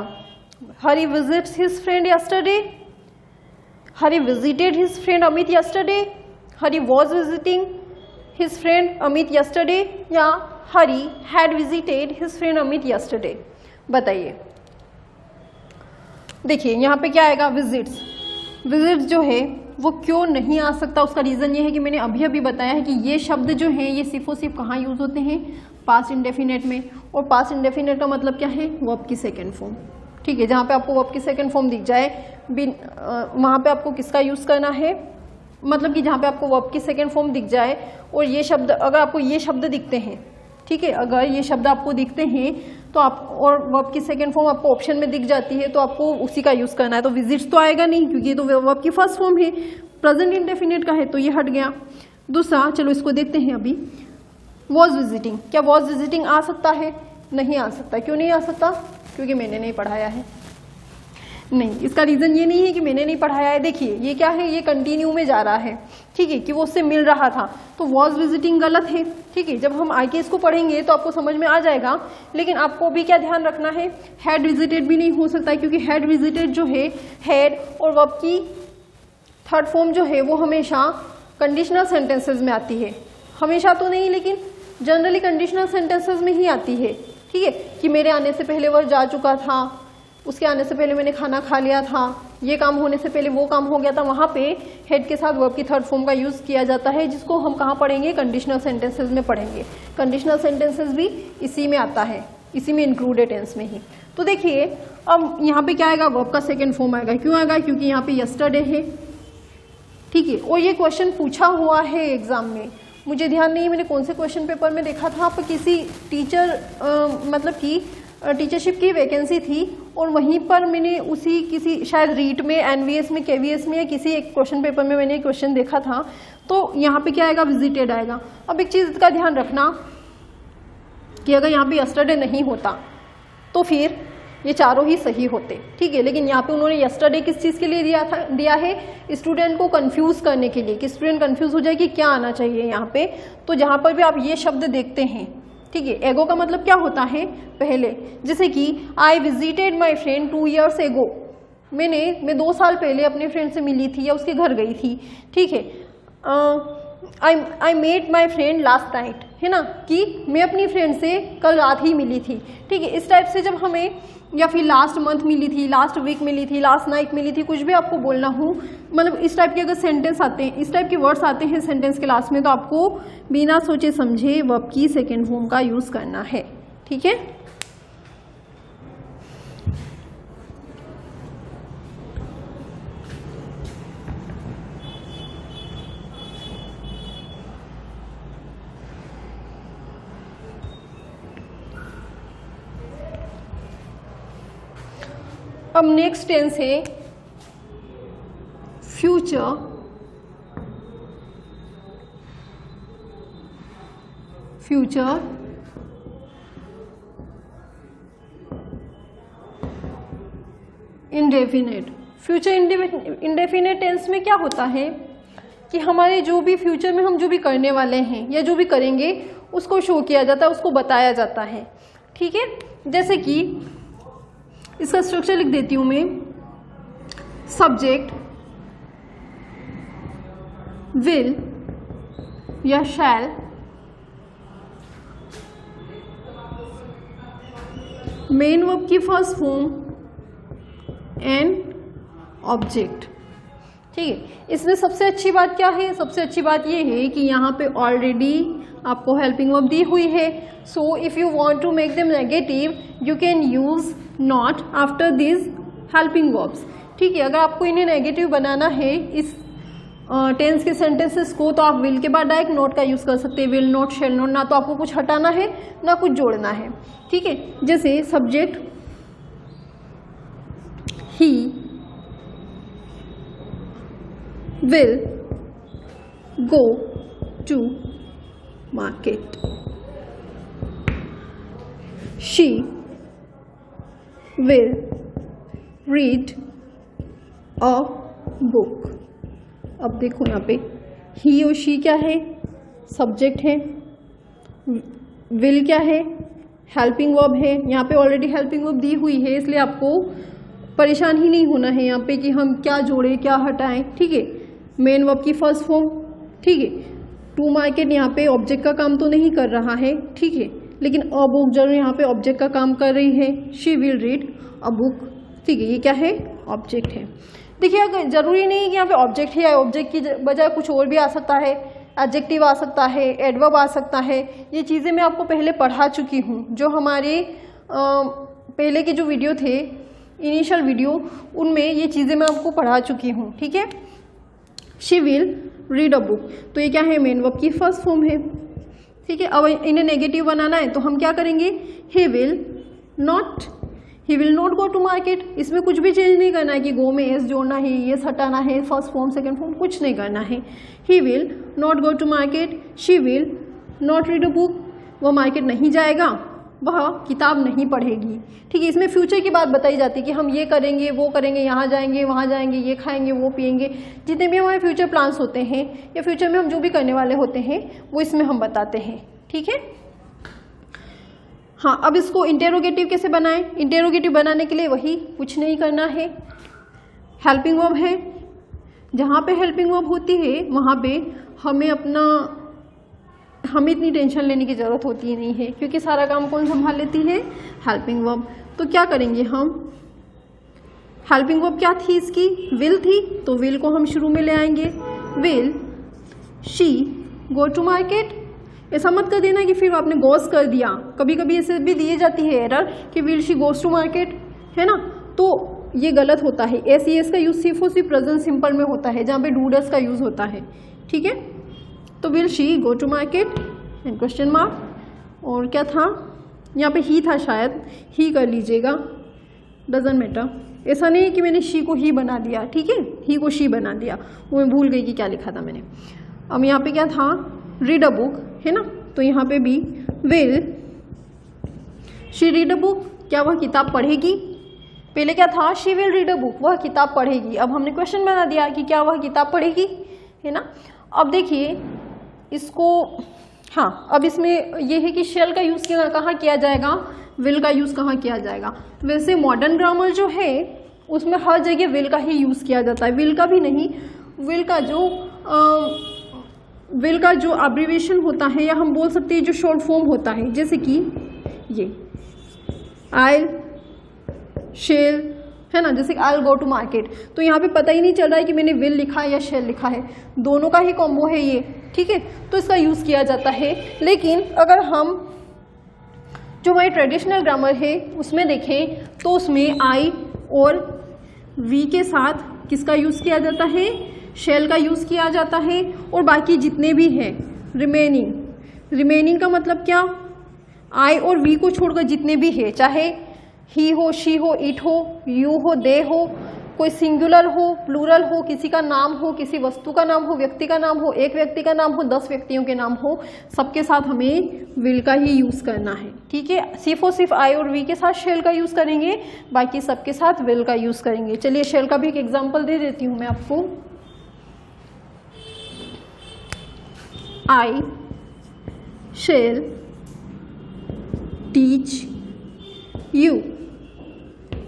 Hari visits his friend yesterday, Hari visited his friend Amit yesterday, Hari was visiting his friend Amit yesterday, या Hari had visited his friend Amit yesterday. बताइए। देखिए यहाँ पे क्या आएगा, विजिट्स। विजिट्स जो है वो क्यों नहीं आ सकता, उसका रीज़न ये है कि मैंने अभी बताया है कि ये शब्द जो हैं ये सिर्फ और सिर्फ कहाँ यूज़ होते हैं, पास्ट इंडेफिनेट में। और पास्ट इंडेफिनेट का मतलब क्या है, वर्ब की सेकंड फॉर्म। ठीक है, जहाँ पे आपको वर्ब की सेकंड फॉर्म दिख जाए वहाँ पे आपको किसका यूज़ करना है, मतलब कि जहाँ पे आपको वर्ब की सेकंड फॉर्म दिख जाए और ये शब्द, अगर आपको ये शब्द दिखते हैं, ठीक है, अगर ये शब्द आपको दिखते हैं तो आप, और वर्ब की सेकंड फॉर्म आपको ऑप्शन में दिख जाती है तो आपको उसी का यूज़ करना है। तो विजिट्स तो आएगा नहीं क्योंकि ये तो वर्ब की फर्स्ट फॉर्म है, प्रेजेंट इंडेफिनिट का है, तो ये हट गया। दूसरा, चलो इसको देखते हैं अभी। वॉज विजिटिंग, क्या वॉज विजिटिंग आ सकता है? नहीं आ सकता। क्यों नहीं आ सकता? क्योंकि मैंने नहीं पढ़ाया है। नहीं, इसका रीज़न ये नहीं है कि मैंने नहीं पढ़ाया है। देखिए ये क्या है, ये कंटिन्यू में जा रहा है, ठीक है, कि वो उससे मिल रहा था, तो वॉज विजिटिंग गलत है। ठीक है, जब हम आगे इसको पढ़ेंगे तो आपको समझ में आ जाएगा। लेकिन आपको भी क्या ध्यान रखना है, हैड विजिटेड भी नहीं हो सकता है, क्योंकि हैड विजिटेड जो है, हैड और वर्ब की थर्ड फॉर्म जो है वो हमेशा कंडीशनल सेंटेंसेस में आती है। हमेशा तो नहीं, लेकिन जनरली कंडीशनल सेंटेंसेस में ही आती है। ठीक है, कि मेरे आने से पहले वह जा चुका था, उसके आने से पहले मैंने खाना खा लिया था, ये काम होने से पहले वो काम हो गया था। वहाँ पे हेड के साथ वर्ब की थर्ड फॉर्म का यूज़ किया जाता है, जिसको हम कहाँ पढ़ेंगे, कंडीशनल सेंटेंसेस में पढ़ेंगे। कंडीशनल सेंटेंसेस भी इसी में आता है, इसी में इंक्लूडेड टेंस में ही। तो देखिए अब यहाँ पे क्या आएगा, वर्ब का सेकेंड फॉर्म आएगा। क्यों आएगा? क्योंकि यहाँ पे यस्टरडे है। ठीक है, और ये क्वेश्चन पूछा हुआ है एग्जाम में, मुझे ध्यान नहीं मैंने कौन से क्वेश्चन पेपर में देखा था। आप किसी टीचर मतलब कि टीचरशिप की वैकेंसी थी और वहीं पर मैंने उसी किसी शायद रीट में, एनवीएस में, केवीएस में या किसी एक क्वेश्चन पेपर में मैंने क्वेश्चन देखा था। तो यहाँ पे क्या आएगा, विजिटेड आएगा। अब एक चीज़ का ध्यान रखना कि अगर यहाँ पे यस्टरडे नहीं होता तो फिर ये चारों ही सही होते। ठीक है, लेकिन यहाँ पे उन्होंने यस्टरडे किस चीज़ के लिए दिया है, स्टूडेंट को कंफ्यूज करने के लिए, कि स्टूडेंट कंफ्यूज हो जाए कि क्या आना चाहिए यहाँ पे। तो जहाँ पर भी आप ये शब्द देखते हैं, ठीक है, एगो का मतलब क्या होता है, पहले। जैसे कि I visited my friend 2 years एगो, मैं 2 साल पहले अपने फ्रेंड से मिली थी या उसके घर गई थी। ठीक है, I met my friend last night, है ना, कि मैं अपनी फ्रेंड से कल रात ही मिली थी। ठीक है, इस टाइप से जब हमें, या फिर लास्ट मंथ मिली थी, लास्ट वीक मिली थी, लास्ट नाइट मिली थी, कुछ भी आपको बोलना हो, मतलब इस टाइप के अगर सेंटेंस आते हैं, इस टाइप के वर्ड्स आते हैं सेंटेंस के लास्ट में, तो आपको बिना सोचे समझे वर्ब की सेकेंड फॉर्म का यूज़ करना है। ठीक है, अब नेक्स्ट टेंस है future indefinite. Future indefinite tense में क्या होता है कि हमारे जो भी फ्यूचर में हम जो भी करने वाले हैं या जो भी करेंगे उसको शो किया जाता है, उसको बताया जाता है। ठीक है, जैसे कि इसका स्ट्रक्चर लिख देती हूं मैं, सब्जेक्ट विल या शैल मेन वर्ब की फर्स्ट फॉर्म एंड ऑब्जेक्ट। ठीक है, इसमें सबसे अच्छी बात क्या है? सबसे अच्छी बात ये है कि यहाँ पे ऑलरेडी आपको हेल्पिंग वर्ब दी हुई है। So if you want to make them negative you can use not after this helping verbs. ठीक है, अगर आपको इन्हें नेगेटिव बनाना है इस टेंस के सेंटेंसेस को, तो आप विल के बाद डायरेक्ट नॉट का यूज़ कर सकते हैं। विल नॉट, शेल नॉट, ना तो आपको कुछ हटाना है ना कुछ जोड़ना है। ठीक है, जैसे subject he will go to market, she will read a book. अब देखो यहाँ पे ही और शी क्या है? सब्जेक्ट है। विल क्या है? हेल्पिंग वर्ब है। यहाँ पे ऑलरेडी हेल्पिंग वर्ब दी हुई है, इसलिए आपको परेशान ही नहीं होना है यहाँ पे कि हम क्या जोड़ें क्या हटाएं। ठीक है, मेन वर्ब की फर्स्ट फॉर्म। ठीक है, टू मार्केट यहाँ पे ऑब्जेक्ट का काम तो नहीं कर रहा है। ठीक है, लेकिन अ बुक जरूर यहाँ पे ऑब्जेक्ट का काम कर रही है। She will read a book. ठीक है, ये क्या है? ऑब्जेक्ट है। देखिए, अगर जरूरी नहीं है कि यहाँ पे ऑब्जेक्ट है, या ऑब्जेक्ट की बजाय कुछ और भी आ सकता है। एडजेक्टिव आ सकता है, एडवर्ब आ सकता है। ये चीज़ें मैं आपको पहले पढ़ा चुकी हूँ, जो हमारे पहले के जो वीडियो थे, इनिशियल वीडियो, उनमें ये चीज़ें मैं आपको पढ़ा चुकी हूँ। ठीक है, she will read a book, तो ये क्या है? मेन वर्ब की फर्स्ट फॉर्म है। ठीक है, अब इन्हें नेगेटिव बनाना है तो हम क्या करेंगे? He will not, he will not go to market. इसमें कुछ भी चेंज नहीं करना है कि गो में एस जोड़ना है, एस हटाना है, फर्स्ट फॉर्म सेकंड फॉर्म कुछ नहीं करना है। He will not go to market, she will not read a book, वह मार्केट नहीं जाएगा, वह किताब नहीं पढ़ेगी। ठीक है, इसमें फ्यूचर की बात बताई जाती है कि हम ये करेंगे, वो करेंगे, यहाँ जाएंगे, वहाँ जाएंगे, ये खाएंगे, वो पिएंगे। जितने भी हमारे फ्यूचर प्लान्स होते हैं या फ्यूचर में हम जो भी करने वाले होते हैं वो इसमें हम बताते हैं। ठीक है, हाँ, अब इसको इंटेरोगेटिव कैसे बनाएं? इंटेरोगेटिव बनाने के लिए वही, कुछ नहीं करना है। हेल्पिंग वर्ब है, जहाँ पे हेल्पिंग वर्ब होती है वहाँ पे हमें इतनी टेंशन लेने की ज़रूरत होती ही नहीं है, क्योंकि सारा काम कौन संभाल लेती है? Helping verb. तो क्या करेंगे हम? हेल्पिंग वर्ब क्या थी इसकी? विल थी, तो विल को हम शुरू में ले आएंगे। Will she go to market. ऐसा मत कर देना कि फिर आपने गोस कर दिया, कभी कभी ऐसे भी दिए जाती है एरर कि will she goes to market, है ना, तो ये गलत होता है। एस ई एस का यूज सिर्फ और सिर्फ प्रेजेंट सिंपल में होता है, जहाँ पे डू डस का यूज होता है। ठीक है, तो will she go to market and question mark. और क्या था यहाँ पे? ही था शायद, ही कर लीजिएगा, डजंट मैटर। ऐसा नहीं है कि मैंने शी को ही बना दिया। ठीक है, ही को शी बना दिया, वो मैं भूल गई कि क्या लिखा था मैंने। अब यहाँ पे क्या था? रीड अ बुक, है ना, तो यहाँ पे भी will she read a book, क्या वह किताब पढ़ेगी? पहले क्या था? She will read a book, वह किताब पढ़ेगी। अब हमने क्वेश्चन बना दिया कि क्या वह किताब पढ़ेगी, है ना। अब देखिए इसको, हाँ, अब इसमें यह है कि शेल का यूज़ कहाँ किया जाएगा, विल का यूज़ कहाँ किया जाएगा। वैसे मॉडर्न ग्रामर जो है उसमें हर जगह विल का ही यूज़ किया जाता है, विल का भी नहीं, विल का जो अब्रीविएशन होता है, या हम बोल सकते हैं जो शॉर्ट फॉर्म होता है, जैसे कि ये आई शेल, है ना, जैसे आई गो टू मार्केट। तो यहाँ पे पता ही नहीं चल रहा है कि मैंने विल लिखा है या शेल लिखा है, दोनों का ही कॉम्बो है ये। ठीक है, तो इसका यूज़ किया जाता है। लेकिन अगर हम जो हमारी ट्रेडिशनल ग्रामर है उसमें देखें तो उसमें आई और वी के साथ किसका यूज़ किया जाता है? शेल का यूज़ किया जाता है। और बाकी जितने भी हैं रिमेनिंग का मतलब क्या? आई और वी को छोड़कर जितने भी है, चाहे ही हो, शी हो, इट हो, यू हो, दे हो, कोई सिंगुलर हो, प्लूरल हो, किसी का नाम हो, किसी वस्तु का नाम हो, व्यक्ति का नाम हो, एक व्यक्ति का नाम हो, 10 व्यक्तियों के नाम हो, सबके साथ हमें विल का ही यूज़ करना है। ठीक है, सिर्फ और सिर्फ आई और वी के साथ शेल का यूज़ करेंगे, बाकी सबके साथ विल का यूज़ करेंगे। चलिए शेल का भी एक एग्जाम्पल दे देती हूँ मैं आपको। आई शेल टीच यू,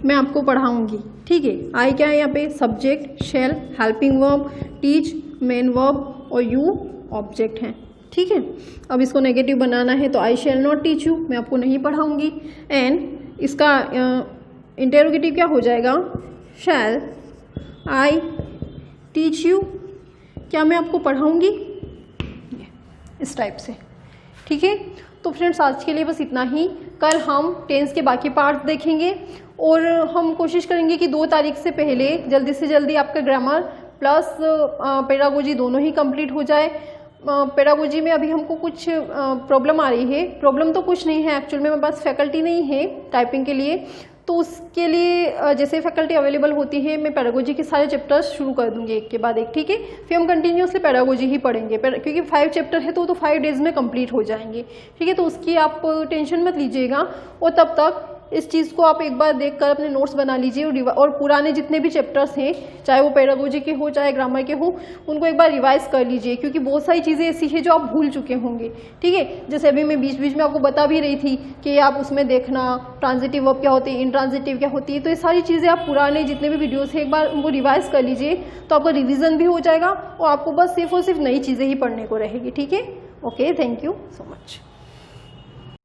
मैं आपको पढ़ाऊंगी। ठीक है, आई क्या है यहाँ पे? Subject, shall, helping verb, teach main verb, और यू ऑब्जेक्ट हैं, ठीक है। अब इसको नेगेटिव बनाना है तो I shall not teach you, मैं आपको नहीं पढ़ाऊंगी। एंड इसका इंटेरोगेटिव क्या हो जाएगा, शैल आई टीच यू, क्या मैं आपको पढ़ाऊंगी, इस टाइप से, ठीक है। तो फ्रेंड्स आज के लिए बस इतना ही। कल हम टेंस के बाकी पार्ट्स देखेंगे और हम कोशिश करेंगे कि 2 तारीख से पहले जल्दी से जल्दी आपका ग्रामर प्लस पेडागोजी दोनों ही कंप्लीट हो जाए। पेडागोजी में अभी हमको कुछ प्रॉब्लम आ रही है, प्रॉब्लम तो कुछ नहीं है एक्चुअल में, मेरे पास फैकल्टी नहीं है टाइपिंग के लिए, तो उसके लिए जैसे फैकल्टी अवेलेबल होती है मैं पेडागोजी के सारे चैप्टर्स शुरू कर दूंगी एक के बाद एक, ठीक है। फिर हम कंटिन्यूसली पेडागोजी ही पढ़ेंगे क्योंकि 5 चैप्टर है तो 5 डेज में कंप्लीट हो जाएंगे, ठीक है। तो उसकी आप टेंशन मत लीजिएगा और तब तक इस चीज़ को आप एक बार देखकर अपने नोट्स बना लीजिए और पुराने जितने भी चैप्टर्स हैं चाहे वो पेडागोजी के हो चाहे ग्रामर के हो उनको एक बार रिवाइज कर लीजिए, क्योंकि बहुत सारी चीज़ें ऐसी हैं जो आप भूल चुके होंगे, ठीक है। जैसे अभी मैं बीच बीच में आपको बता भी रही थी कि आप उसमें देखना ट्रांजिटिव वर्ब क्या होती है, इंट्रांजिटिव क्या होती है, तो ये सारी चीज़ें आप पुराने जितने भी वीडियोज़ हैं एक बार उनको रिवाइज कर लीजिए तो आपका रिविजन भी हो जाएगा और आपको बस सिर्फ और सिर्फ नई चीज़ें ही पढ़ने को रहेगी, ठीक है। Okay, thank you so much.